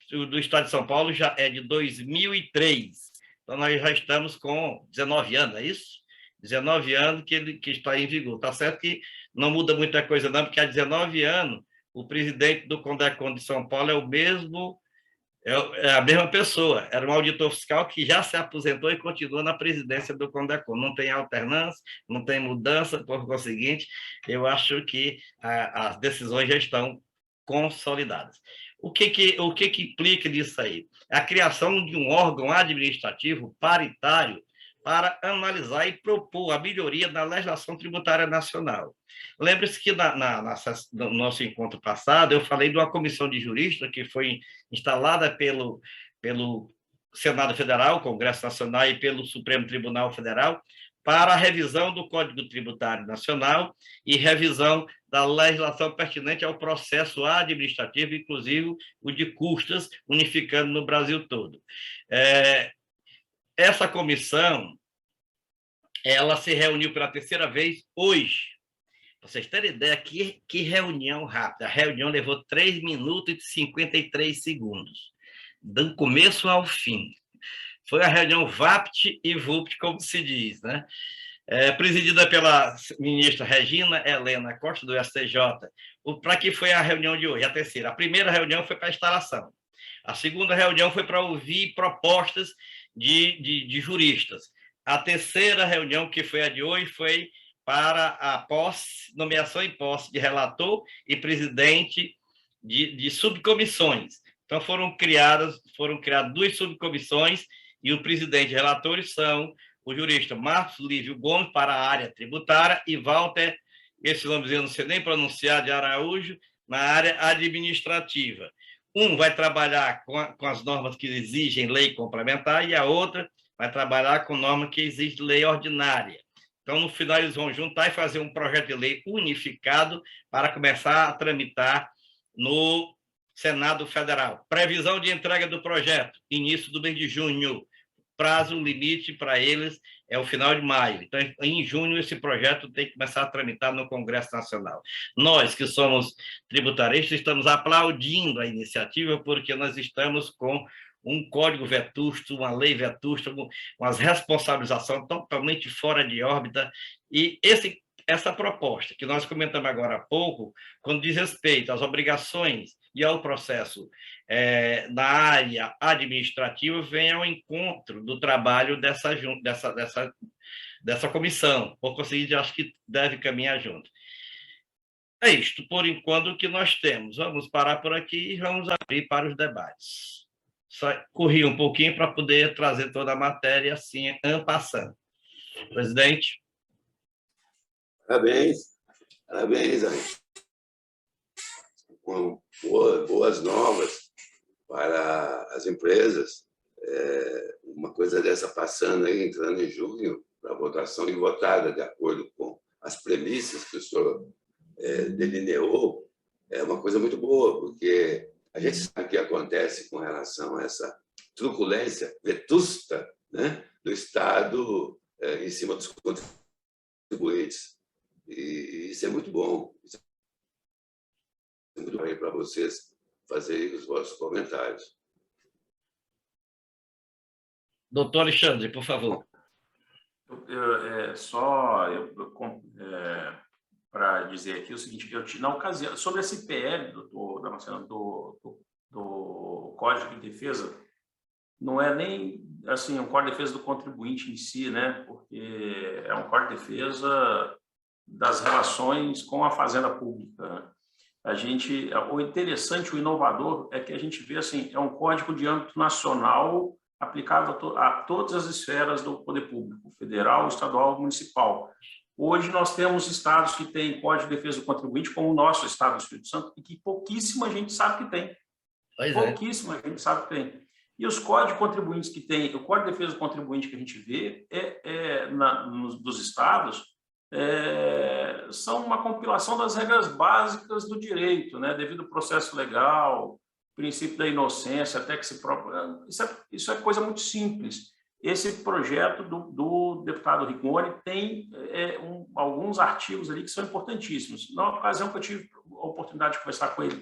do Estado de São Paulo já é de 2003. Então, nós já estamos com 19 anos, é isso? 19 anos que está em vigor. Está certo que não muda muita coisa, não, porque há 19 anos o presidente do CONDECON de São Paulo é o mesmo, é a mesma pessoa. Era um auditor fiscal que já se aposentou e continua na presidência do CONDECON. Não tem alternância, não tem mudança, por conseguinte, eu acho que as decisões já estão consolidadas. O que implica nisso aí? A criação de um órgão administrativo paritário para analisar e propor a melhoria da legislação tributária nacional. Lembre-se que no nosso encontro passado eu falei de uma comissão de juristas que foi instalada pelo Senado Federal, Congresso Nacional e pelo Supremo Tribunal Federal para a revisão do Código Tributário Nacional e revisão da legislação pertinente ao processo administrativo, inclusive o de custas, unificando no Brasil todo. Essa comissão, ela se reuniu pela terceira vez hoje. Para vocês terem ideia, que reunião rápida. A reunião levou 3 minutos e 53 segundos, do começo ao fim. Foi a reunião VAPT e VUPT, como se diz, né? Presidida pela ministra Regina Helena Costa, do STJ. Para que foi a reunião de hoje? A terceira. A primeira reunião foi para a instalação. A segunda reunião foi para ouvir propostas de juristas. A terceira reunião, que foi a de hoje, foi para a nomeação e posse de relator e presidente de subcomissões. Então, foram criadas 2 subcomissões e o presidente e relatores são o jurista Marcos Lívio Gomes, para a área tributária, e Walter, esse nomezinho eu não sei nem pronunciar, de Araújo, na área administrativa. Um vai trabalhar com as normas que exigem lei complementar e a outra vai trabalhar com normas que exigem lei ordinária. Então, no final, eles vão juntar e fazer um projeto de lei unificado para começar a tramitar no Senado Federal. Previsão de entrega do projeto, início do mês de junho. Prazo limite para eles é o final de maio. Então, em junho, esse projeto tem que começar a tramitar no Congresso Nacional. Nós, que somos tributaristas, estamos aplaudindo a iniciativa, porque nós estamos com um código vetusto, uma lei vetusta, umas responsabilizações totalmente fora de órbita. E essa proposta, que nós comentamos agora há pouco, quando diz respeito às obrigações e ao processo na área administrativa, vem ao encontro do trabalho dessa comissão. Por conseguinte, acho que deve caminhar junto. É isto, por enquanto, que nós temos. Vamos parar por aqui e vamos abrir para os debates. Só corri um pouquinho para poder trazer toda a matéria assim, en passant. Presidente. Parabéns, Anitta. Com boas novas para as empresas. Uma coisa dessa passando aí, entrando em junho, para votação e votada de acordo com as premissas que o senhor delineou, é uma coisa muito boa, porque a gente sabe o que acontece com relação a essa truculência vetusta, né, do Estado em cima dos contribuintes. E isso é muito bom. Isso é muito bom para vocês fazerem os vossos comentários. Doutor Alexandre, por favor. Para dizer aqui o seguinte, na ocasião, sobre esse PL, doutor Damasceno, do Código de Defesa, não é nem assim, um Código de Defesa do contribuinte em si, né? Porque é um Código de Defesa das relações com a fazenda pública, né? O interessante, o inovador, é que a gente vê assim, é um código de âmbito nacional aplicado a todas as esferas do poder público, federal, estadual, municipal. Hoje nós temos estados que têm Código de Defesa do Contribuinte, como o nosso estado do Espírito Santo, e que pouquíssima gente sabe que tem. Pouquíssima gente sabe que tem. E os códigos contribuintes que tem, o Código de Defesa do Contribuinte que a gente vê dos estados, são uma compilação das regras básicas do direito, né? Devido ao processo legal, princípio da inocência, até que se próprio. Isso é coisa muito simples. Esse projeto do deputado Rigoni tem alguns artigos ali que são importantíssimos. Na ocasião que eu tive a oportunidade de conversar com ele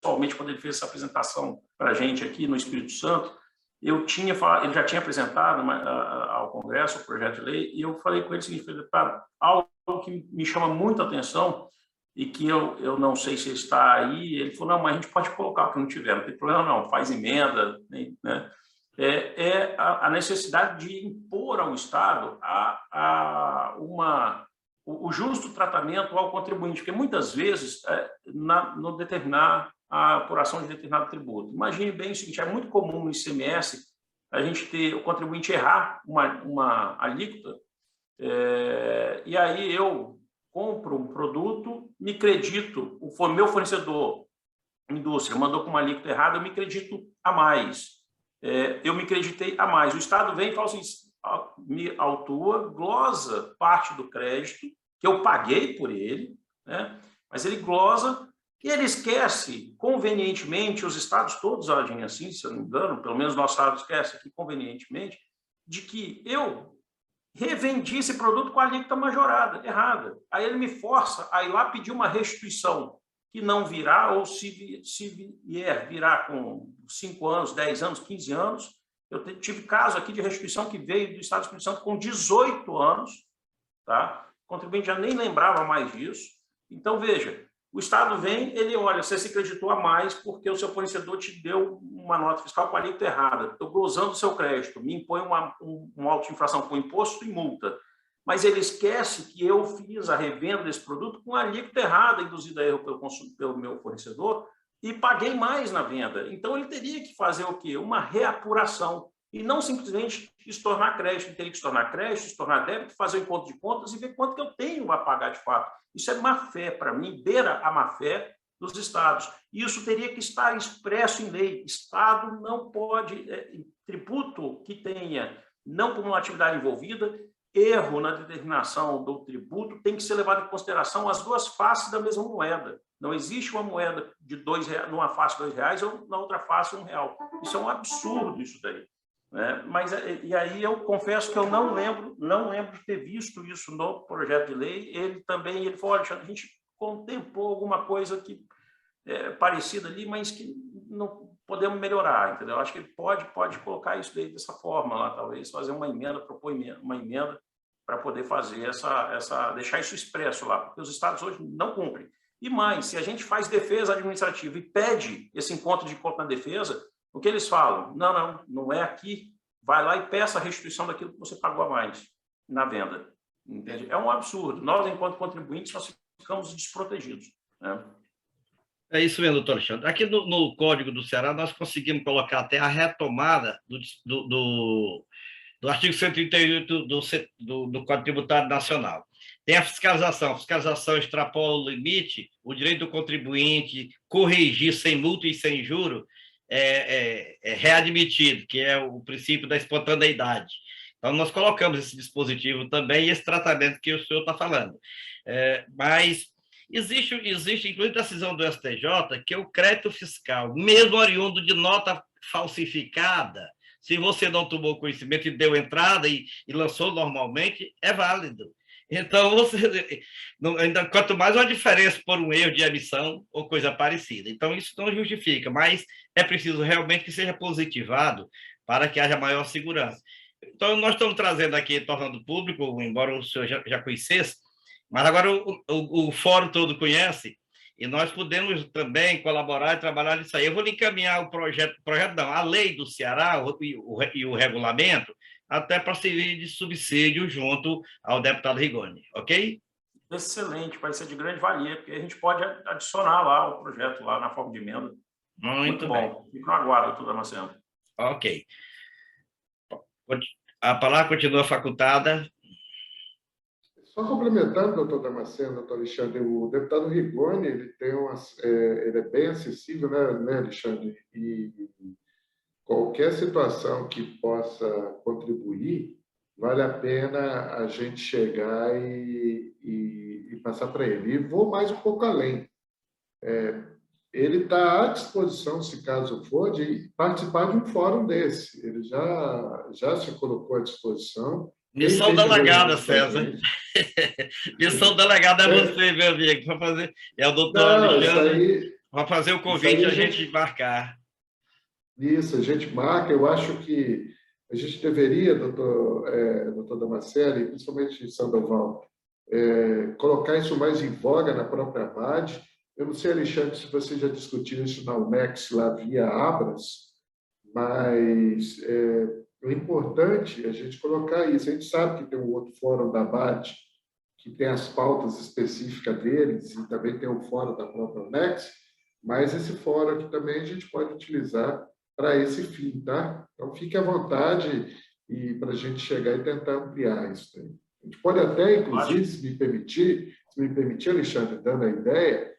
pessoalmente, quando ele fez essa apresentação para a gente aqui no Espírito Santo, ele já tinha apresentado ao Congresso o projeto de lei, e eu falei com ele o seguinte: algo que me chama muita atenção e que eu não sei se está aí. Ele falou: não, mas a gente pode colocar o que não tiver, não tem problema não, faz emenda, né? A necessidade de impor ao Estado o justo tratamento ao contribuinte, porque muitas vezes, no determinar a apuração de determinado tributo. Imagine bem o seguinte: é muito comum no ICMS a gente ter o contribuinte errar uma alíquota, e aí eu compro um produto, me credito, o meu fornecedor, indústria, mandou com uma alíquota errada, eu me credito a mais. Eu me creditei a mais. O Estado vem e fala assim, me autua, glosa parte do crédito, que eu paguei por ele, né? Mas ele glosa e ele esquece, convenientemente, os estados todos agem assim, se eu não me engano, pelo menos nosso estado esquece aqui, convenientemente, de que eu revendi esse produto com a alíquota majorada, errada. Aí ele me força a ir lá pedir uma restituição que não virá, ou se virar com 5 anos, 10 anos, 15 anos. Eu tive caso aqui de restituição que veio do Estado do Espírito Santo com 18 anos, tá? O contribuinte já nem lembrava mais disso. Então, veja, o Estado vem, ele olha, você se creditou a mais porque o seu fornecedor te deu uma nota fiscal com a alíquota errada, estou glosando o seu crédito, me impõe uma auto de infração com imposto e multa. Mas ele esquece que eu fiz a revenda desse produto com a alíquota errada, induzida a erro pelo meu fornecedor, e paguei mais na venda. Então, ele teria que fazer o quê? Uma reapuração, e não simplesmente estornar crédito. Ele teria que estornar crédito, estornar débito, fazer o encontro de contas e ver quanto que eu tenho a pagar de fato. Isso é má-fé, para mim, beira a má-fé dos estados. Isso teria que estar expresso em lei. Estado não pode, tributo que tenha não cumulatividade envolvida, erro na determinação do tributo, tem que ser levado em consideração as duas faces da mesma moeda. Não existe uma moeda de R$2, numa face R$2 ou na outra face R$1. Isso é um absurdo, isso daí. Né? E aí eu confesso que eu não lembro de ter visto isso no projeto de lei. Ele falou: Alexandre, a gente contemplou alguma coisa que parecida ali, mas que não podemos melhorar, entendeu? Acho que ele pode colocar isso daí dessa forma lá, talvez fazer uma emenda, propor uma emenda para poder fazer deixar isso expresso lá, porque os estados hoje não cumprem. E mais, se a gente faz defesa administrativa e pede esse encontro de conta na defesa, o que eles falam? Não é aqui, vai lá e peça a restituição daquilo que você pagou a mais na venda. Entende? É um absurdo. Nós, enquanto contribuintes, nós ficamos desprotegidos, né? É isso mesmo, doutor Alexandre. Aqui no Código do Ceará, nós conseguimos colocar até a retomada do artigo 138 do Código Tributário Nacional. Tem a fiscalização. A fiscalização extrapola o limite, o direito do contribuinte corrigir sem multa e sem juro é readmitido, que é o princípio da espontaneidade. Então, nós colocamos esse dispositivo também e esse tratamento que o senhor está falando. Mas existe, inclusive, decisão do STJ, que o crédito fiscal, mesmo oriundo de nota falsificada, se você não tomou conhecimento e deu entrada e lançou normalmente, é válido. Então, quanto mais uma diferença por um erro de emissão ou coisa parecida. Então, isso não justifica, mas é preciso realmente que seja positivado para que haja maior segurança. Então, nós estamos trazendo aqui, tornando público, embora o senhor já conhecesse, mas agora o fórum todo conhece, e nós podemos também colaborar e trabalhar nisso aí. Eu vou lhe encaminhar a lei do Ceará e o regulamento, até para servir de subsídio junto ao deputado Rigoni, ok? Excelente, vai ser de grande valia, porque a gente pode adicionar lá o projeto lá na forma de emenda. Muito bem. Bom. Fico no aguardo, doutor Damasceno. Ok. A palavra continua facultada. Só complementando, doutor Damasceno, doutor Alexandre, o deputado Rigoni, ele é bem acessível, né, Alexandre? E qualquer situação que possa contribuir, vale a pena a gente chegar e passar para ele. E vou mais um pouco além. Ele está à disposição, se caso for, de participar de um fórum desse. Ele já se colocou à disposição. Missão delegada, César. Missão delegada é você, meu amigo. É o doutor Alexandre. Para fazer o convite, a gente marcar. Isso, a gente marca. Eu acho que a gente deveria, doutor Damasceno, principalmente em Sandoval, colocar isso mais em voga na própria ABAD. Eu não sei, Alexandre, se você já discutiu isso na UMEX, lá via Abras, mas o importante é a gente colocar isso. A gente sabe que tem um outro fórum da ABAD, que tem as pautas específicas deles, e também tem o fórum da própria UMEX, mas esse fórum aqui também a gente pode utilizar para esse fim, tá? Então, fique à vontade e para a gente chegar e tentar ampliar isso daí. A gente pode até, inclusive, se me permitir, Alexandre, dando a ideia,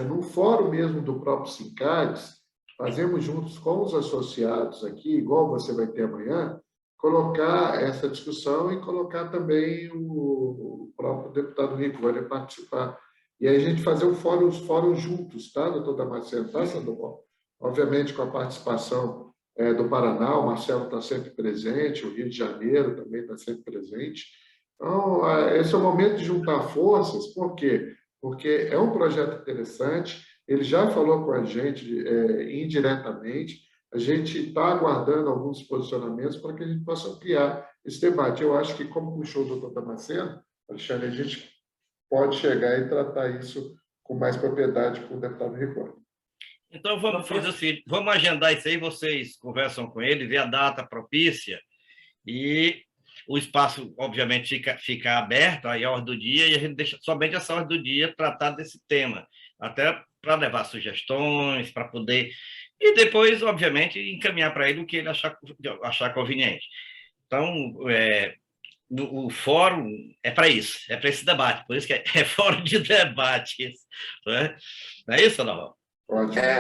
no fórum mesmo do próprio SINCADES, fazemos juntos com os associados aqui, igual você vai ter amanhã, colocar essa discussão e colocar também o próprio deputado Rigoni participar. E aí a gente fazer os fóruns juntos, tá, doutor Damasceno? Tá, Sandoval? Obviamente com a participação do Paraná, o Marcelo está sempre presente, o Rio de Janeiro também está sempre presente. Então, esse é o momento de juntar forças. Por quê? Porque é um projeto interessante, ele já falou com a gente indiretamente, a gente está aguardando alguns posicionamentos para que a gente possa ampliar esse debate. Eu acho que, como puxou o doutor Damasceno, Alexandre, a gente pode chegar e tratar isso com mais propriedade com o deputado Rigoni. Então, vamos fazer o seguinte, vamos agendar isso aí, vocês conversam com ele, vê a data propícia, e o espaço, obviamente, fica aberto, aí a hora do dia, e a gente deixa somente essa hora do dia tratar desse tema, até para levar sugestões, para poder... E depois, obviamente, encaminhar para ele o que ele achar conveniente. Então, o fórum é para isso, é para esse debate, por isso que é fórum de debate. Não é isso, Sandoval?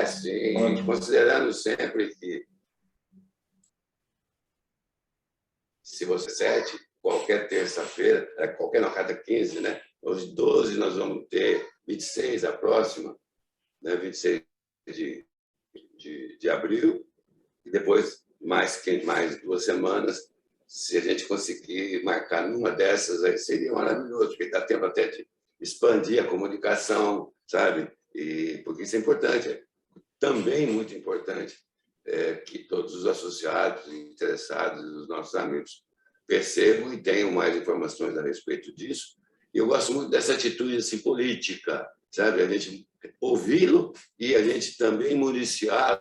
Sim, considerando sempre que se você 7, qualquer terça-feira, cada 15, né? Hoje 12 nós vamos ter 26, a próxima, né? 26 de abril, e depois mais 2 semanas, se a gente conseguir marcar numa dessas, aí seria maravilhoso, porque dá tempo até de expandir a comunicação, sabe? Porque isso é importante, também muito importante, que todos os associados, interessados, os nossos amigos percebam e tenham mais informações a respeito disso. E eu gosto muito dessa atitude assim, política, sabe? A gente ouvi-lo e a gente também municiá-lo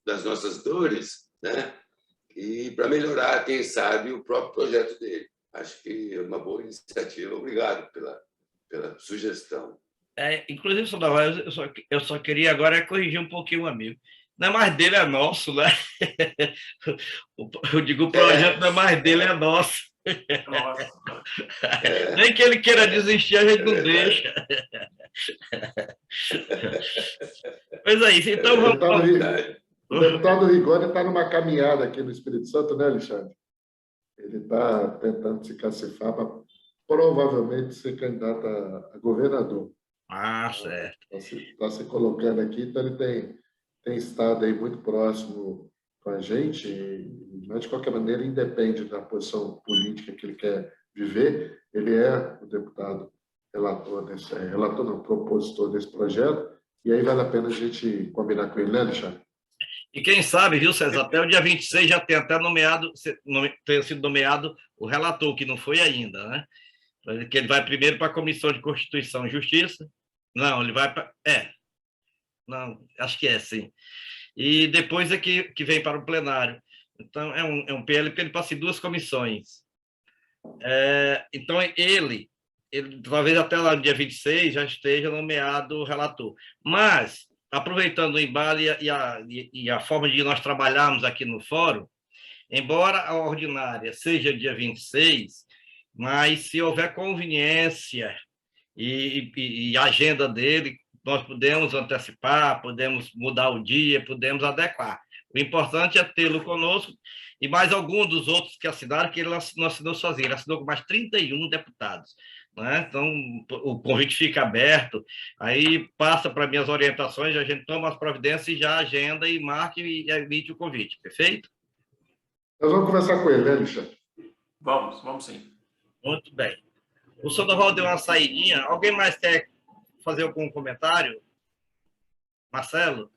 das nossas dores, né? E para melhorar, quem sabe, o próprio projeto dele. Acho que é uma boa iniciativa. Obrigado pela sugestão. Inclusive, Sandoval, eu só queria agora corrigir um pouquinho o amigo. Não é mais dele, é nosso, né? Eu digo, o projeto não é mais dele, é nosso. Nossa. Nem que ele queira desistir, a gente não deixa. Pois é isso. Então, vamos... O deputado Rigoni está numa caminhada aqui no Espírito Santo, né, Alexandre? Ele está tentando se cacifar para provavelmente ser candidato a governador. Certo. Está se colocando aqui, então ele tem estado aí muito próximo com a gente, mas de qualquer maneira independe da posição política que ele quer viver. Ele é o deputado propositor desse projeto, e aí vale a pena a gente combinar com ele, né, Alexandre? E quem sabe, viu, César, até o dia 26 já tem até sido nomeado o relator, que não foi ainda, né? Que ele vai primeiro para a Comissão de Constituição e Justiça. Não, ele vai para... Não, acho que é, sim. E depois é que vem para o plenário. Então, é um PL para 2 comissões. Então, ele talvez até lá no dia 26 já esteja nomeado relator. Mas, aproveitando o embalo e a forma de nós trabalharmos aqui no fórum, embora a ordinária seja dia 26, mas se houver conveniência e a agenda dele, nós podemos antecipar, podemos mudar o dia, podemos adequar. O importante é tê-lo conosco e mais alguns dos outros que assinaram, que ele não assinou sozinho, ele assinou com mais 31 deputados. Né? Então, o convite fica aberto, aí passa para minhas orientações, a gente toma as providências e já agenda e marca e emite o convite, perfeito? Nós vamos conversar com ele, né, Alexandre? Vamos sim. Muito bem. O Sandoval deu uma saidinha. Alguém mais quer fazer algum comentário? Marcelo,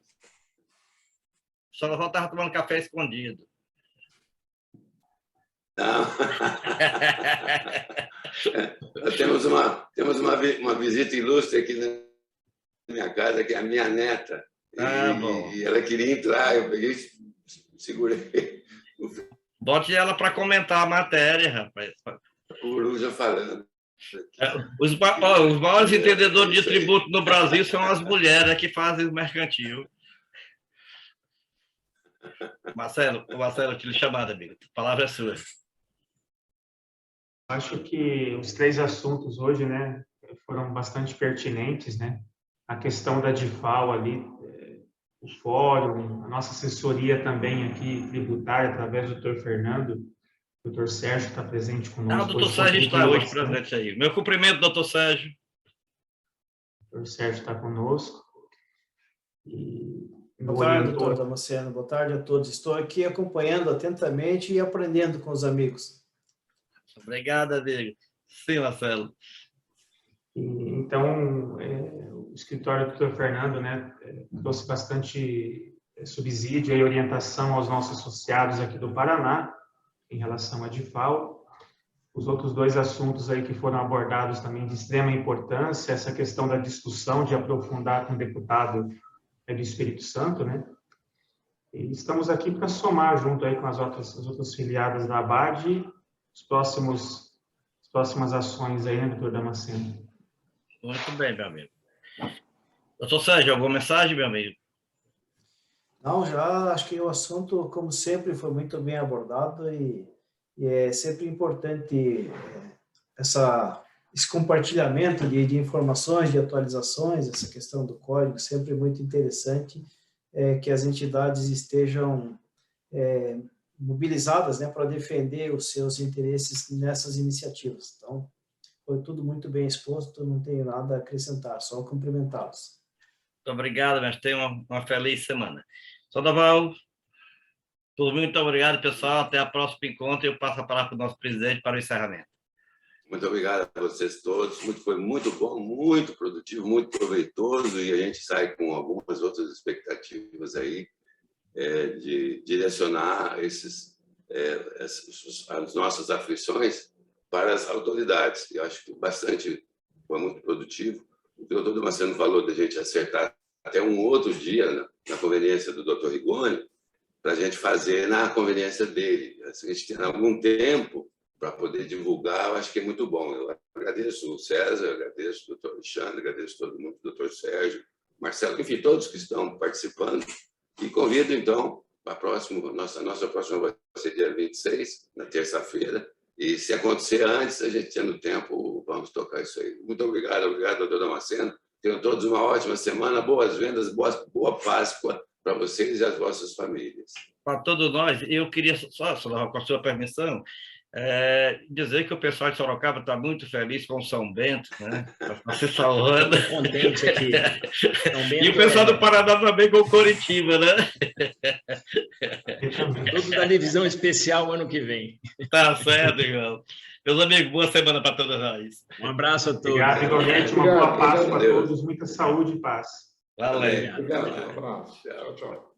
só não estava tomando café escondido. Não. Temos uma visita ilustre aqui na minha casa, que é a minha neta. Bom. E ela queria entrar, eu peguei, segurei. Bote ela para comentar a matéria, rapaz. Coruja falando. Os maiores entendedores de tributo no Brasil são as mulheres que fazem o mercantil. Marcelo, te lhe chamada, amigo. A palavra é sua. Acho que os 3 assuntos hoje, né, foram bastante pertinentes, né? A questão da DIFAL ali, o fórum, a nossa assessoria também aqui tributária, através do Dr. Fernando, o Dr. Sérgio está presente conosco. O doutor Sérgio está hoje presente aí. Meu cumprimento, doutor Sérgio. O doutor Sérgio está conosco. Boa tarde, doutor Damasceno. Boa tarde a todos. Estou aqui acompanhando atentamente e aprendendo com os amigos. Obrigado, amigo. Sim, Marcelo. Então, o escritório do Dr. Fernando, né, trouxe bastante subsídio e orientação aos nossos associados aqui do Paraná, em relação à DIFAL. Os outros 2 assuntos aí que foram abordados também de extrema importância, essa questão da discussão, de aprofundar com o deputado do Espírito Santo, né? E estamos aqui para somar junto aí com as outras filiadas da ABAD, as próximas ações aí, né, doutor Damasceno? Muito bem, meu amigo. Doutor Sérgio, alguma mensagem, meu amigo? Não, já acho que o assunto, como sempre, foi muito bem abordado e é sempre importante esse compartilhamento de informações, de atualizações, essa questão do código, sempre muito interessante que as entidades estejam mobilizadas, né, para defender os seus interesses nessas iniciativas. Então, foi tudo muito bem exposto, não tenho nada a acrescentar, só cumprimentá-los. Muito obrigado, mas tenham uma feliz semana. Sandoval, muito obrigado, pessoal. Até a próxima encontro. Eu passo a palavra para o nosso presidente para o encerramento. Muito obrigado a vocês todos. Foi muito bom, muito produtivo, muito proveitoso, e a gente sai com algumas outras expectativas aí de direcionar as nossas aflições para as autoridades. Eu acho que foi muito produtivo. O doutor Damasceno falou da gente acertar até um outro dia na conveniência do doutor Rigoni, para a gente fazer na conveniência dele. Se a gente tem algum tempo para poder divulgar, eu acho que é muito bom. Eu agradeço o César, eu agradeço o doutor Alexandre, agradeço todo mundo, o doutor Sérgio, Marcelo, enfim, todos que estão participando. E convido, então, a nossa próxima vai ser dia 26, na terça-feira. E se acontecer antes, a gente tendo tempo, vamos tocar isso aí. Muito obrigado, doutor Damasceno. Tenham todos uma ótima semana, boas vendas, boa Páscoa para vocês e as vossas famílias. Para todos nós, eu queria só, com a sua permissão, dizer que o pessoal de Sorocaba está muito feliz com o São Bento, né? Está se salvando. Contente aqui. E o pessoal do Paraná também com o Coritiba, né? Tudo da divisão especial ano que vem. Tá certo, irmão. Meus amigos, boa semana para todos nós. Um abraço a todos. Obrigado, igualmente. Uma boa Páscoa a todos. Muita saúde e paz. Valeu. Obrigado. Um abraço. Tchau, tchau.